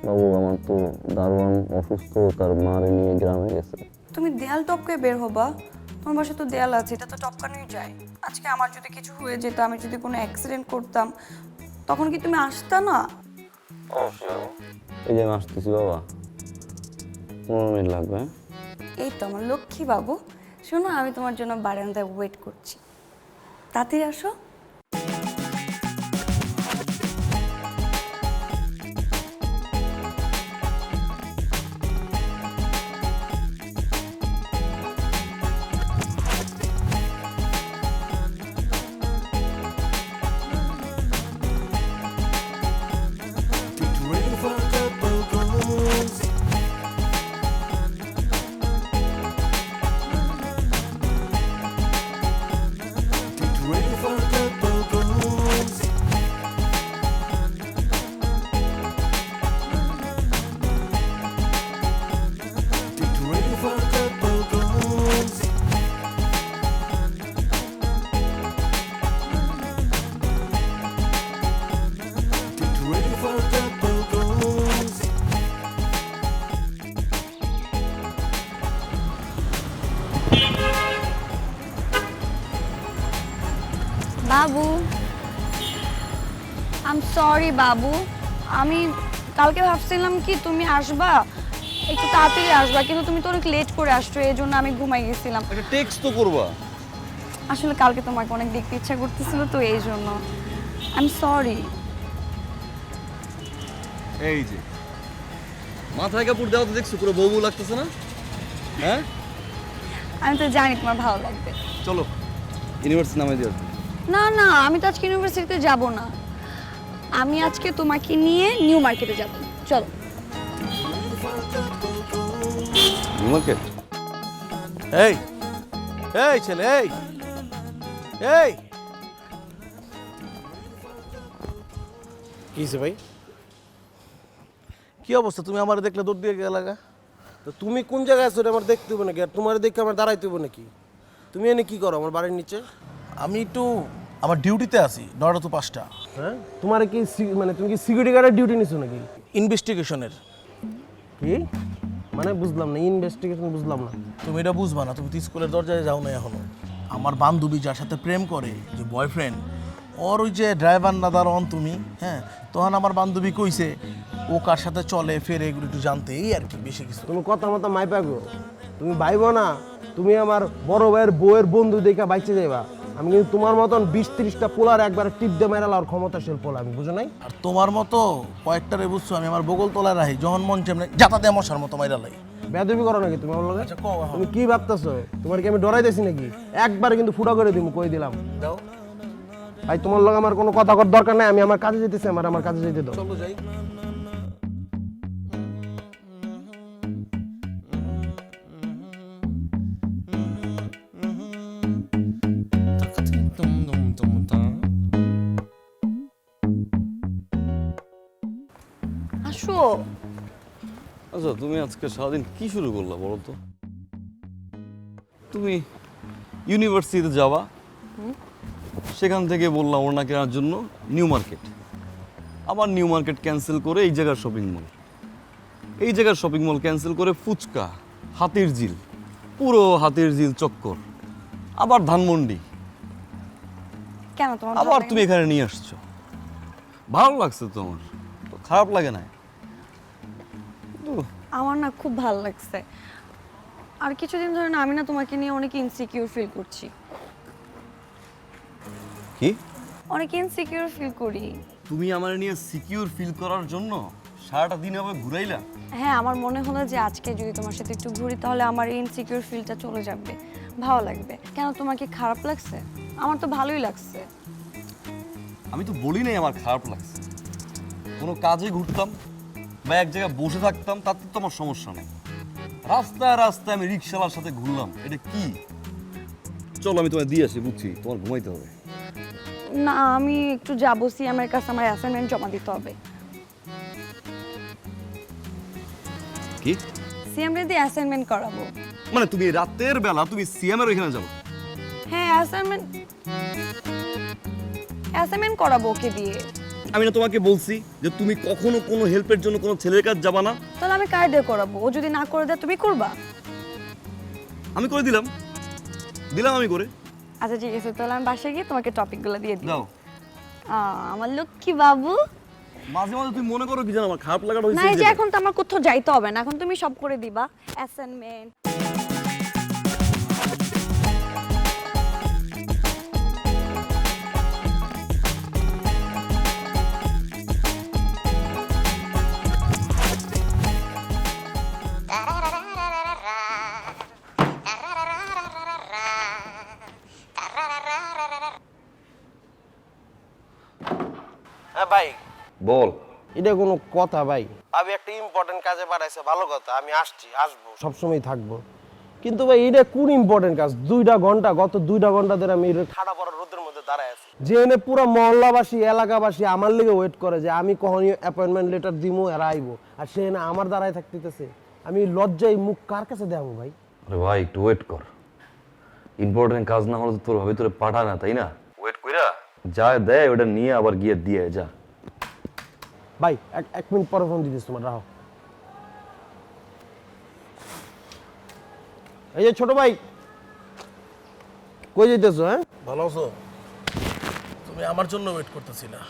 বাবু, আমার তো দারোয়ান অসুস্থ, তার মারে নিয়ে গ্রামে গেছে। তুমি দেয়াল টপকে বের হবা, তোমার বাসায় তো দেয়াল আছে, এটা তো টপকানোই যায়। আজকে আমার যদি কিছু হয়ে যেত, আমি যদি কোনো অ্যাক্সিডেন্ট করতাম, তখন কি তুমি আসতা না? এই যে আমি আসতেছি বাবা, 15 মিনিট লাগবে। এই তো আমার লক্ষ্মী বাবু। শোনো, আমি তোমার জন্য বারান্দায় ওয়েট করছি, তাড়াতাড়ি আসো। Ready for a couple goals. Ready for a couple Babu, I am sorry বাবু। আমি কালকে ভাবছিলাম কি তুমি আসবা, একটু তাড়াতাড়ি আসবা, কিন্তু তুমি তো অনেক লেট করে আসছো, এই জন্য আমি ঘুমাই গেছিলাম। একটা টেক্সট তো করবা। আসলে কালকে তোমাকে অনেক দেখতে ইচ্ছা করতেছিল তো এই জন্য। I am sorry. এই যে মাথায় কাপড় দেওয়া তো দেখছো, পুরো বউ বউ লাগতেছে না? হ্যাঁ, আমি তো জানি তোমার ভালো লাগবে। চলো ইউনিভার্সিটি নামে দিয়ে আসবো। না না, আমি তো আজকে ইউনিভার্সিটিতে যাব না, আমি আজকে তোমাকে নিয়ে নিউ মার্কেটে যাব। চলো। New market? এই এই ছেলে, এই এই কি হয়েছে ভাই? কি অবস্থা? তুমি আমার দেখলে দৌড় দিয়ে গেলাগা? তো তুমি কোন জায়গায় আছো আমার দেখতে হবে নাকি? আর তোমার দেখে আমার দাঁড়াইতে হবে নাকি? তুমি এনে কি করো আমার বাড়ির নিচে? আমি একটু আমার ডিউটিতে আছি 9টা to 5টা, হ্যাঁ, তোমার কি মানে তুমি কি সিকিউরিটি গার্ডের ডিউটি নিছো নাকি? ইনভেস্টিগেশনের। কি মানে বুঝলাম না, ইনভেস্টিগেশন বুঝলাম না। তুমি এটা বুঝবা না, তুমি তো স্কুলের দরজায় যাও না এখনো। আমার বান্ধবী যার সাথে প্রেম করে, যে বয়ফ্রেন্ড, ওর ওই যে ড্রাইভার না দারোয়ান তুমি, হ্যাঁ, তখন আমার বান্ধবী কইছে ও কার সাথে চলে ফেরে এগুলো একটু জানতে, এই আর কি, বেশি কিছু। তুমি কথা মতো মাইপা গো, তুমি ভাইব না তুমি আমার বড় ভাইয়ের বউয়ের বন্ধু দেখা বাইচে যাইবা। আমি কিন্তু তোমার মতন 20-30টা পোলার একবার টিপ দিয়ে মেরাল আর ক্ষমতাশীল পোলা আমি, বুঝো নাই? আর তোমার মতো কয়েকটারে বুঝছো আমি আমার বগল তলায় রাখি, যখন মন চেমনে জাতা দিয়ে মশার মতো মাইরা লাই। বেয়াদবি করো নাকি তুমি আমার লগে? আচ্ছা কও এখন। তুমি কি ভাবতেছো? তোমার কি আমি ডরাইতেছি নাকি? একবার কিন্তু ফুটা করে দিব, কই দিলাম। দাও, ভাই তোমার লগে আমার কোনো কথা করার দরকার নাই, আমি আমার কাজে যেতেছি, আমার কাজে যেতে দাও। চলো যাই। আসো। আচ্ছা, তুমি আজকে সারাদিন কি শুরু করলা বলো তো? তুমি ইউনিভার্সিটিতে যাওয়া, সেখান থেকে বললাম ওড়না কেনার জন্য নিউ মার্কেট, আবার নিউ মার্কেট ক্যান্সেল করে এই জায়গার শপিং মল, এই জায়গার শপিং মল ক্যান্সেল করে ফুচকা, হাতির ঝিল, পুরো হাতির ঝিল চক্কর, আবার ধানমন্ডি, কেন তোমার ভালো আবার লাগে তুমি না? এখানে নিয়ে আসছো। ভালো লাগছে তোমার তো, খারাপ লাগে না? আমার না খুব ভালো লাগছে। আর কিছুদিন ধরে না আমি না তোমাকে নিয়ে অনেক ইনসিকিউর ফিল করছি। কি? অনেক ইনসিকিউর ফিল করি। তুমি আমার নিয়ে সিকিউর ফিল করার জন্য সারাটা দিন আবার ঘুরাইলা? হ্যাঁ, আমার মনে হলো যে আজকে যদি তোমার সাথে একটু ঘুরি তাহলে আমার এই ইনসিকিউর ফিলটা চলে যাবে, ভালো লাগবে। কেন, তোমার কি খারাপ লাগছে? আমার তো ভালোই লাগছে। আমি তো বলি নাই আমার খারাপ লাগছে। কোনো কাজে ঘুরতাম বা এক জায়গায় বসে থাকতাম, তাতে তো আমার সমস্যা নেই। রাস্তায় রাস্তায় আমি রিক্সাওয়ালার সাথে ঘুরলাম, এটা কি? চলো আমি তোমায় দিয়ে আসি, বুঝছি তোমার ঘুমাইতে হবে। না, আমি একটু যাবো, সিএমের কাছে আমার অ্যাসাইনমেন্ট জমা দিতে হবে। কি? সিএম রে দিয়ে অ্যাসাইনমেন্ট করাবো। মানে তুমি রাতের বেলা তুমি সিএমের ওইখানে যাবো? হ্যাঁ, অ্যাসাইনমেন্ট করাবো ওকে দিয়ে। আমি না তোমাকে বলছি যে তুমি কখনো কোনো হেল্পের জন্য কোনো ছেলের কাছে যাবা না? তাহলে আমি কার দিয়ে করাবো? ও যদি না করে দেয় তুমি করবা? আমি করে দিলাম, আমি করে। আচ্ছা ঠিক আছে, তাহলে আমি বাসায় গিয়ে তোমাকে টপিকগুলো দিয়ে দিই। দাও। আমার লক্ষ্মী বাবু। মাঝে মাঝে তুমি মনে করো কি জানো, আমার খারাপ লাগাটা না, এই যে এখন তো আমার কোথাও যাইতে হবে না, এখন তুমি সব করে দিবা অ্যাসাইনমেন্ট। হ্যাঁ ভাই, বল। এটা কোনো কথা ভাই? আমি একটা ইম্পর্টেন্ট কাজে পাঠাইছে, ভালো কথা, আমি আসবো, সবসময় থাকবো। কিন্তু ভাই এটা কোন ইম্পর্টেন্ট কাজ? 2টা ঘন্টা, গত 2টা ঘন্টা ধরে আমি ঠাড়া পড়া রোদের মধ্যে দাঁড়ায় আছি, যে এনে পুরো মহল্লাবাসী এলাকাবাসী আমার লেগে ওয়েট করে যে আমি কখনই অ্যাপয়েন্টমেন্ট লেটার দিমু, এরা আইবো, আর সে না আমার দাঁড়ায় থাকতেছে। আমি লজ্জায় মুখ কার কাছে দেবো ভাই? আরে ভাই একটু ওয়েট কর, ইম্পর্টেন্ট কাজ না হলে তো তোর ভিতরে পাঠা না, তাই না? ওয়েট কইরা যা দেয় ওটা নিয়ে আবার গিয়ে দিয়ে যা। ভাই এক মিনিট পরে ফোন দিতেছ, তোমার রাখো। এই যে ছোট ভাই, কই যাইতেছো? হ্যাঁ, ভালো আছো? তুমি আমার জন্য ওয়েট করতেছিলা।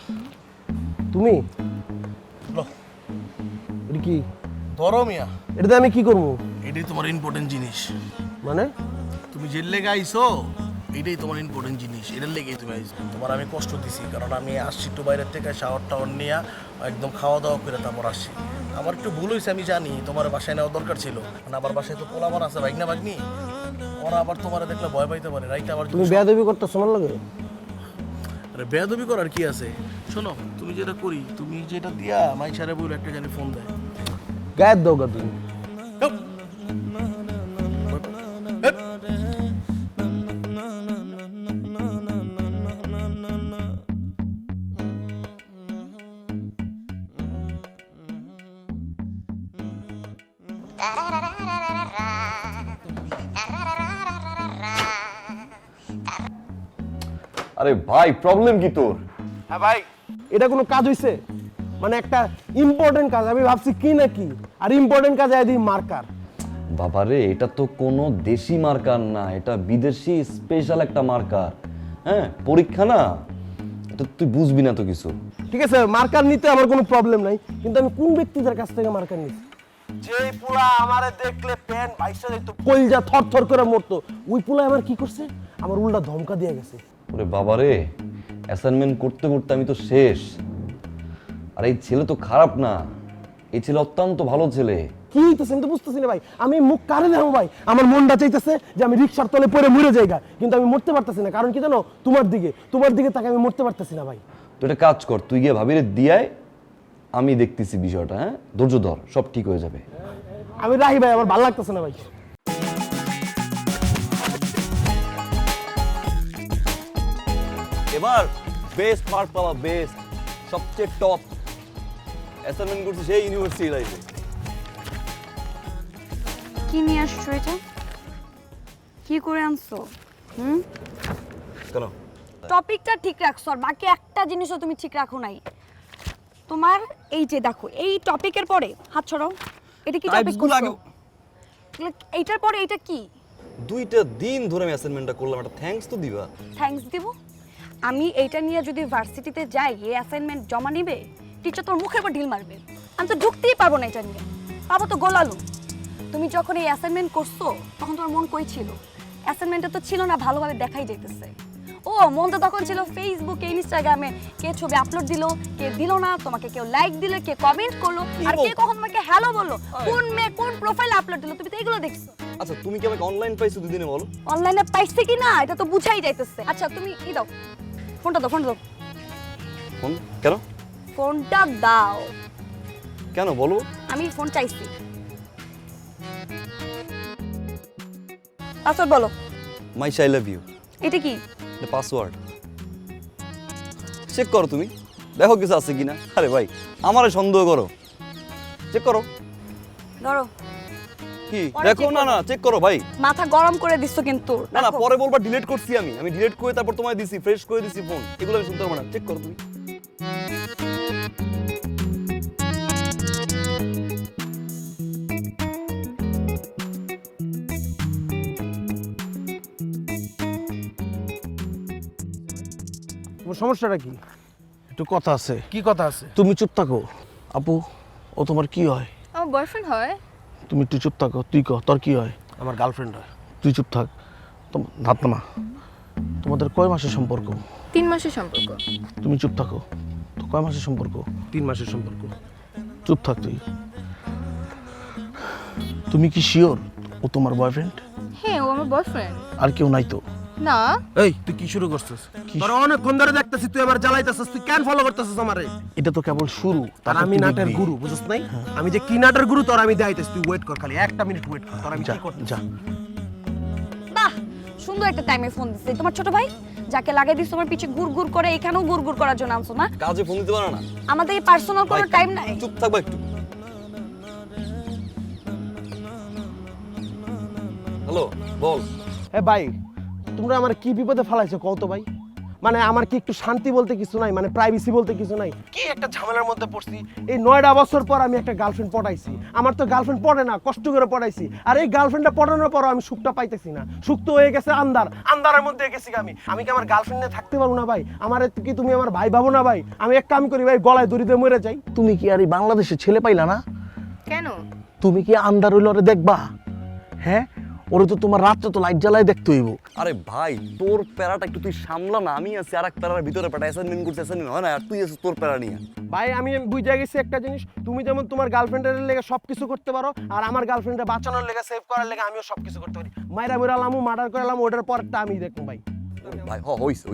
তুমি লো, এটা কি ধরো মিয়া, এটাতে আমি কি করবো? এটাই তোমার ইম্পর্টেন্ট জিনিস। মানে তুমি যে লেগে আইছো এটাই তোমার ইম্পর্টেন্ট জিনিস, এটার লেগেই তুমি আইছো। তোমার আমি কষ্ট দিছি কারণ আমি আসছি একটু বাইরের থেকে, শাওয়ার টাওয়ার নিয়ে একদম খাওয়া দাওয়া করে তারপর আসছি। আমার একটু ভুল হয়েছে আমি জানি, তোমার বাসায় নেওয়া দরকার ছিল, মানে আমার বাসায় তো পোলাপান আছে ভাই না ভাগ্নি, ওরা আবার তোমার দেখলে ভয় পাইতে পারে রাইতে আবার। তুমি বেয়াদবি করতেছো আমার লাগে? আরে বেয়াদবি করার কি আছে, শোনো তুমি যেটা করি, তুমি যেটা দিয়া মাইশারে বলে একটা জানি ফোন দেয়। গায়ের দাও গা তুমি। হুপ। হুপ। আরে ভাই প্রবলেম কি তোর? হ্যাঁ ভাই, এটা কোনো কাজ হইছে? মানে একটা ইম্পর্টেন্ট কাজ, আমি ভাবছি কি না কি, আর ইম্পর্টেন্ট কাজে আই দিই মার্কার। বাবারে এটা তো কোনো দেশি মার্কার না, এটা বিদেশি স্পেশাল একটা মার্কার। হ্যাঁ পরীক্ষা না, এটা তুই বুঝবি না তো কিছু। ঠিক আছে মার্কার নিতে আমার কোনো প্রবলেম নাই, কিন্তু আমি কোন ব্যক্তিদের কাছ থেকে মার্কার নিছি? যেই পুলা আমারে দেখলে প্যান্ট বাইসা যাইতো, কলজা থরথর করে মরতো, ওই পুলা আমার কি করছে, আমার উল্টা ধমকা দিয়ে গেছে। ওরে বাবারে অ্যাসাইনমেন্ট করতে করতে আমি তো শেষ। আর এই ছেলে তো খারাপ না, এই ছেলে অত্যন্ত ভালো ছেলে। কি হইতেছে আমি তো বুঝতেছি না ভাই, আমি মুখ কারে দেবো ভাই? আমার মনটা চাইতেছে যে আমি রিক্সার তলে পড়ে মরে যাইগা, কিন্তু আমি মরতে পারতেছি না। কারণ কি জানো, তোমার দিকে তাকে আমি মরতে পারতেছি না ভাই। তুই একটা কাজ কর, তুই গিয়ে ভাবিরে দিয়ায়, আমি দেখতেছি বিষয়টা। হ্যাঁ ধৈর্য ধর, সব ঠিক হয়ে যাবে। আমি রাহি ভাই, আমার ভালো লাগতেছে না ভাই। এবার বেস্ট মার্ক পাওয়া, বেস্ট সবচেয়ে টপ অ্যাসাইনমেন্ট করছি সেই ইউনিভার্সিটি লাইফে। কি নিয়ে আসছো এটা? কি করে আনছো? কেন? টপিকটা ঠিক রাখছো, আর বাকি একটা জিনিসও তুমি ঠিক রাখো নাই। তোমার এই যে দেখো, এই টপিকের পরে হাত ছড়াও। এটা কি টপিক করছো? এইটার পরে এটা কি? 2টা দিন ধরে আমি অ্যাসাইনমেন্টটা করলাম, একটা থ্যাঙ্কস তো দিবা। থ্যাঙ্কস দিব? আমি এইটা নিয়ে যদি ভার্সিটিতে যাই, এই অ্যাসাইনমেন্ট জমা নিবে, টিচার তোর মুখের উপর ঢিল মারবে। আমি তো ঢুকতেই পারবো না এটা নিয়ে, পাবো তো গোলালু। তুমি যখন এই অ্যাসাইনমেন্ট করছো তখন তোমার মন কই ছিল? অ্যাসাইনমেন্টটা তো ছিল না ভালোভাবে দেখাই যাইতেছে। ও মন তো তখন ছিল ফেসবুকে, ইনস্টাগ্রামে, কে ছবি আপলোড দিল, কে দিল না, তোমাকে কেউ লাইক দিল, কে কমেন্ট করলো, আর কে কখন তোমাকে হ্যালো বললো, কোন মেয়ে কোন প্রোফাইল আপলোড দিল, তুমি তো এগুলো দেখছো। আচ্ছা তুমি কি আমাকে অনলাইন পাইছো দুদিনে বলো? অনলাইনে পাইছে কি না এটা তো বুঝাই যাইতেছে। আচ্ছা তুমি কি দাও, ফোনটা দাও, ফোনটা দাও। ফোন কেন? ফোনটা দাও। কেন বলো? আমি ফোন চাইছি। পাসওয়ার্ড বলো। Maisha I love you. এটা কি? এটা পাসওয়ার্ড। চেক করো তুমি, দেখো কিছু আছে কিনা। আরে ভাই আমারে সন্দেহ করো, চেক করো। ধরো। কি পরে দেখো? check না না চেক করো ভাই। মাথা গরম করে দিচ্ছ কিন্তু। না না রাখো। পরে বলবা ডিলিট করছি আমি ডিলিট করে তারপর তোমায় দিছি, ফ্রেশ করে দিছি ফোন। এগুলো আমি শুনতে পারবো না, চেক করো তুমি। তোমার সমস্যাটা কি? একটু কথা আছে। কি কথা আছে? তুমি চুপ থাকো। আপু, ও তোমার কি হয়? আমার বয়ফ্রেন্ড হয়। তুমি একটু চুপ থাকো। তুই কহ তোর কি হয়? আমার গার্লফ্রেন্ড হয়। তুই চুপ থাক। হাত নামা। তোমাদের কয় মাসের সম্পর্ক? 3 মাসের সম্পর্ক। তুমি চুপ থাকো। তো কয় মাসের সম্পর্ক? 3 মাসের সম্পর্ক। চুপ থাক তুই। তুমি কি শিওর ও তোমার বয়ফ্রেন্ড? হ্যাঁ, ও আমার বয়ফ্রেন্ড। আর কেউ নাই তো? না। এই তুই কি শুরু করছিস? তোরা অনেকক্ষণ ধরে দেখতেছিস, তুই আমার জ্বালাইতেছিস, তুই কেন ফলো করতেছিস আমারে? এটা তো কেবল শুরু। আর আমি নাটের গুরু, বুঝছ নাই? আমি যে কি নাটের গুরু তোর আমি দেখাইতেছি, তুই ওয়েট কর, খালি 1 মিনিট ওয়েট কর, তোর আমি যা কি করতে। যা। বাহ, সুন্দর একটা টাইমে ফোন দিছে তোমার ছোট ভাই, যাকে লাগাই দিছ তোমার পিছে গুড় করে, এখানেও গুড় করার জন্য আনছো না? কাজে ফোন দিতে পারো না? আমাদের এই পার্সোনাল কোনো টাইম নাই। চুপ থাকবা একটু। হ্যালো বল। ভাই তোমরা আমার কি বিপদে ফেলাইছো কও তো ভাই? মানে আমার কি একটু শান্তি বলতে কিছু নাই, মানে প্রাইভেসি বলতে কিছু নাই? কি একটা ঝামেলার মধ্যে পড়ছি। এই 9টা বছর পর আমি একটা গার্লফ্রেন্ড পটাইছি। আমার তো গার্লফ্রেন্ড পড়ে না, কষ্ট করে পটাইছি। আর এই গার্লফ্রেন্ডটা পটানোর পরও আমি সুখটা পাইতেছি না। সুখ তো হয়ে গেছে আন্ধারের মধ্যে গেছি আমি কি আমার গার্লফ্রেন্ড নিয়ে থাকতে পারবো না ভাই? আমার কি তুমি আমার ভাই ভাবো না ভাই? আমি এক কাম করি ভাই, গলায় দড়ি দিয়ে মরে যাই। তুমি কি আর এই বাংলাদেশে ছেলে পাইলা না? কেন? তুমি কি আন্ধার হইলে ওরে দেখবা? হ্যাঁ, ওরে তো তোমার রাত্রে তো লাইট জ্বালায় দেখতে হইব। আরে ভাই তোর প্যারাটা একটু তুই সামলা না, আমি আছি আর এক প্যারার ভিতরে প্যারা অ্যাসাইনমেন্ট করতে অ্যাসাইনমেন্ট হয় না, আর তুই আছিস তোর প্যারা নিয়ে। ভাই আমি বুঝে গেছি একটা জিনিস, তুমি যেমন তোমার গার্লফ্রেন্ডের লেগে সবকিছু করতে পারো, আর আমার গার্লফ্রেন্ডের বাঁচানোর লেগে সেভ করার লেগে আমিও সবকিছু করতে পারি। মাইরা মুরালামু মার্ডার করালাম, ওটার পরটা আমি দেখবো ভাই। ভাই হইছে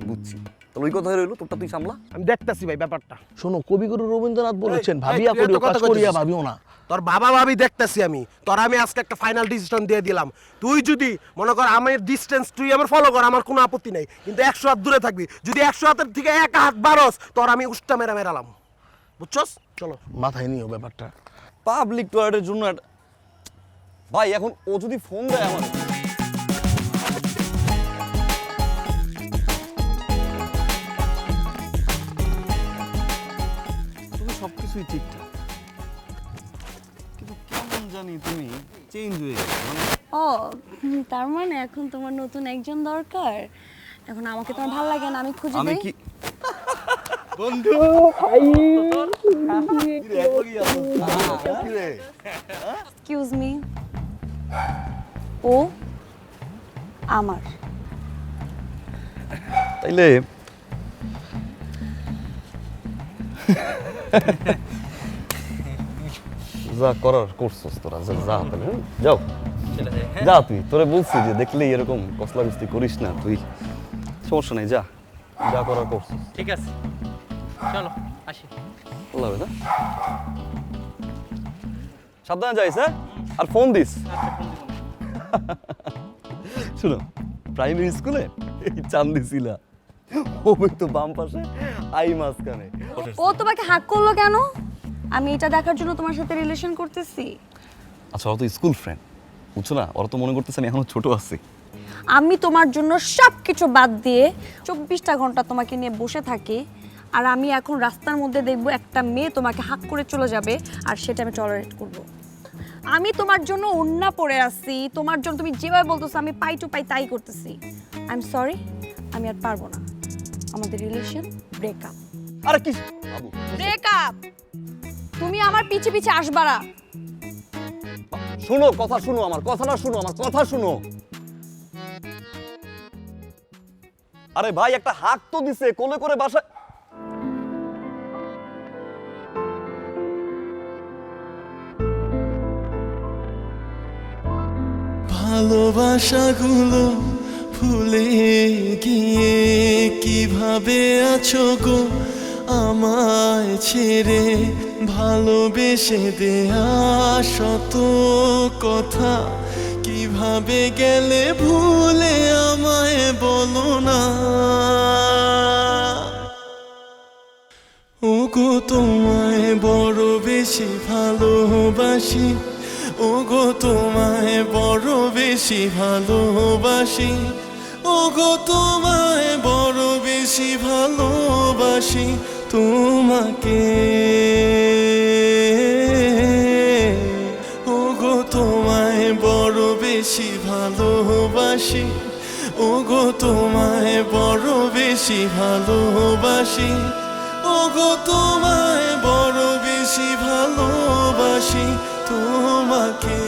বুঝছি তাহলে ওই কথা রইলো, তোরটা তুই সামলা। আমি দেখতাছি ভাই ব্যাপারটা। শোনো, কবিগুরু রবীন্দ্রনাথ বলেছেন, এই, ভাবিয়া তুই এত করিও, কথা কাজ করিয়া কইতেছিস। ভাবিও না। তোর বাবা ভাবি দেখতেছি আমি, তোর আমি আজকে একটা ফাইনাল ডিসিশন দিয়ে দিলাম। তুই যদি মনে কর আমার ডিস্টেন্স তুই আমার ফলো কর, আমার কোনো আপত্তি নাই, কিন্তু 100 হাত দূরে থাকবি। যদি 100 হাতের থেকে 1 হাত বারস, তোর আমি উষ্টা মেরালাম, বুঝছস? চলো মাথায় নিও ব্যাপারটা। পাবলিক টয়লেটের জন্য ভাই এখন ও যদি ফোন দেয় আমার, তুমি সবকিছুই ঠিকঠাক, কিন্তু কেমন জানি তুমি চেঞ্জ হয়ে গেছো। মানে ও তার মানে এখন তোমার নতুন একজন দরকার। এখন আমাকে তোমার ভালো লাগে না, আমি খুঁজে আমি দেই। কি এক্সকিউজ মি, ও আমার। তাইলে যা করার করছস তোরা, যা তাহলে যাও যা, তুই তোরে বলছি যে দেখলেই এরকম কসলা বিস্তি করিস না, তুই সমস্যা নেই, যা যা করার করছস। ঠিক আছে, চলো আসি। ভালো হবে না? সাবধানে যাইস, হ্যাঁ? আর ফোন দিস। শুনো, প্রাইমারি স্কুলে এই চান্দি ছিলা, ও তো বাম পাশে, আই মাঝখানে। ও তোমাকে হাক করলো কেন? আমি এটা দেখার জন্য তোমার সাথে রিলেশন করতেছি? আচ্ছা, ওরা তো স্কুল ফ্রেন্ড, বুঝছো না? ওরা তো মনে করতেছে আমি এখনো ছোট আছি। আমি তোমার জন্য সব কিছু বাদ দিয়ে 24টা ঘন্টা তোমাকে নিয়ে বসে থাকি, আর আমি এখন রাস্তার মধ্যে দেখবো একটা মেয়ে তোমাকে হাক করে চলে যাবে, আর সেটা আমি টলারেট করব? আমি তোমার জন্য ওন্না পড়ে আছি, তোমার জন্য তুমি যেভাবে বলতেছো আমি পাই টু পাই তাই করতেছি। আই এম সরি, আমি আর পারবো না। আমাদের রিলেশন ব্রেকআপ। আরে কি বাবু, ব্রেকআপ। তুমি আমার পিছে পিছে আসবা না। শুনো, কথা শুনো, আমার কথাটা শুনো, আমার কথা শুনো। আরে ভাই একটা হাক তো দিছে, কোলে করে বাসায়। ভালোবাসাগুলো ভুলে গিয়ে কিভাবে আছো গো আমায় ছেড়ে, ভালোবেসে দেয়া শত কথা কিভাবে গেলে ভুলে আমায় বলো না। ওগো তোমায় বড় বেশি ভালোবাসি, ওগো তোমায় বড় বেশি ভালোবাসি, ওগো তোমায় বড় বেশি ভালোবাসি তোমাকে, ওগো তোমায় বড় বেশি ভালোবাসি, ওগো তোমায় বড় বেশি ভালোবাসি, ওগো তোমায় বড় বেশি ভালোবাসি তোমাকে।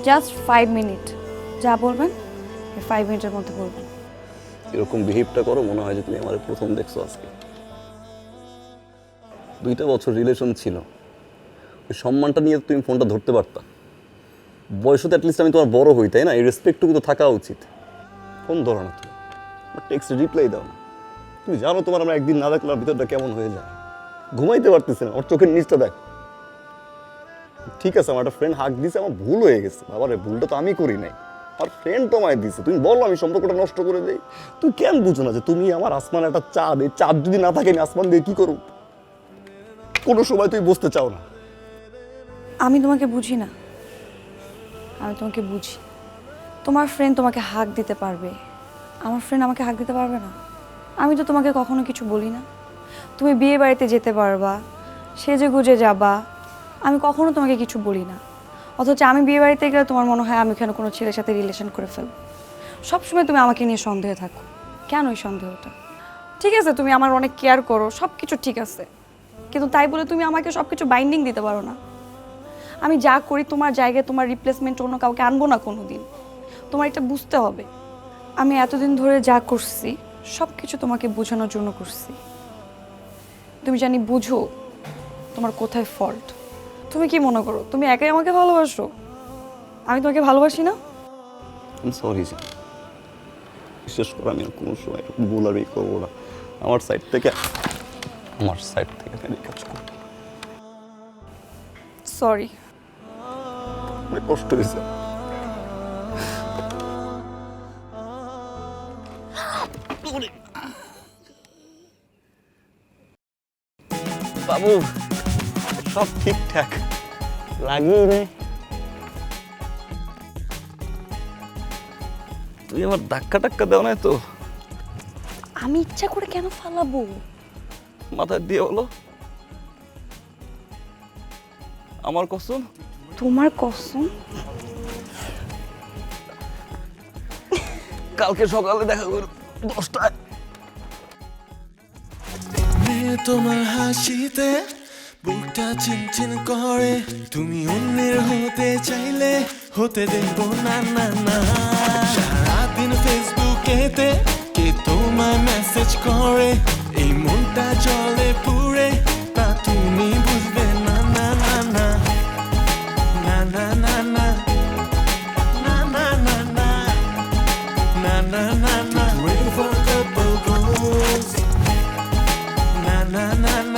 জাস্ট 5 মিনিট, যা বলবেন 5 মিনিটের মধ্যে বলবেন। এরকম বিহেভটা করো, মনে হয় যে তুমি আমার প্রথম দেখছো আজকে। 2টা বছর রিলেশন ছিল, ওই সম্মানটা নিয়ে তুমি ফোনটা ধরতে পারতা। বয়সে তো অ্যাটলিস্ট আমি তোমার বড় হই, তাই না? এই রেসপেক্টটুকু তো থাকা উচিত। ফোন ধরো না তুমি, টেক্সট রিপ্লাই দাও না। তুমি জানো তোমার আমরা একদিন না দেখলে ভিতরটা কেমন হয়ে যায়, ঘুমাইতে পারতেছি না। ওর চোখের নিচটা দেখ। ঠিক আছে, আমার একটা ফ্রেন্ড হাক দিছে, আমার ভুল হয়ে গেছে। বাবারে, ভুলটা তো আমি করি নাই, আর ফ্রেন্ড তোমায় দিছে। তুমি বলো আমি সম্পর্কটা নষ্ট করে দেই? তুই কেন বুঝো না যে তুমি আমার আসমান একটা চাঁদ, এই চাঁদ যদি না থাকে আমি আসমান দিয়ে কি করব? কোনো সময় তুই বুঝতে চাও না। আমি তোমাকে বুঝি না। আমি তোমাকে বুঝি। তোমার ফ্রেন্ড তোমাকে হাক দিতে পারবে, আমার ফ্রেন্ড আমাকে হাক দিতে পারবে না। আমি তো তোমাকে কখনো কিছু বলি না। তুমি বিয়ে বাড়িতে যেতে পারবা, সেজে গুজে যাবা, আমি কখনো তোমাকে কিছু বলি না। অথচ আমি বিয়ে বাড়িতে গেলে তোমার মনে হয় আমি এখানে কোনো ছেলের সাথে রিলেশন করে ফেলবো। সবসময় তুমি আমাকে নিয়ে সন্দেহে থাকো। কেন এই সন্দেহটা? ঠিক আছে, তুমি আমার অনেক কেয়ার করো, সব কিছু ঠিক আছে, কিন্তু তাই বলে তুমি আমাকে সব কিছু বাইন্ডিং দিতে পারো না। আমি যা করি তোমার জায়গায় তোমার রিপ্লেসমেন্ট অন্য কাউকে আনবো না কোনো দিন। তোমার এটা বুঝতে হবে। আমি এতদিন ধরে যা করছি সব কিছু তোমাকে বোঝানোর জন্য করছি। তুমি জানি বুঝো তোমার কোথায় ফল্ট। তুমি কি মনে করো তুমি একাই আমাকে ভালোবাসো? আমি তোমাকে ভালোবাসি না? সরি বিশেষ করে আমি আর কোনো সময় ভুল আর করবো না। আমার সাইড থেকে আমি কাজ করবো। সরি, অনেক কষ্ট হয়েছে। বাবু সব ঠিকঠাক লাগিয়ে নে। তুই আমার ধাক্কা টাক্কা দেও না তো? আমি ইচ্ছা করে কেন ফালাবো? মাথায় দিয়ে বলো আমার কসম। তোমার কসম? কালকে সকালে দেখা করো 10টায়। তোমার হাসিতে বুকটা চিনচিন করে, তুমি অন্যের হতে চাইলে হতে দেব না না না। সারাদিন ফেসবুকেতে কে তোমায় মেসেজ করে, এই মনটা জলে পুড়ে তা তুমি বুঝবে না না না না না না না না না না না না না না na na na na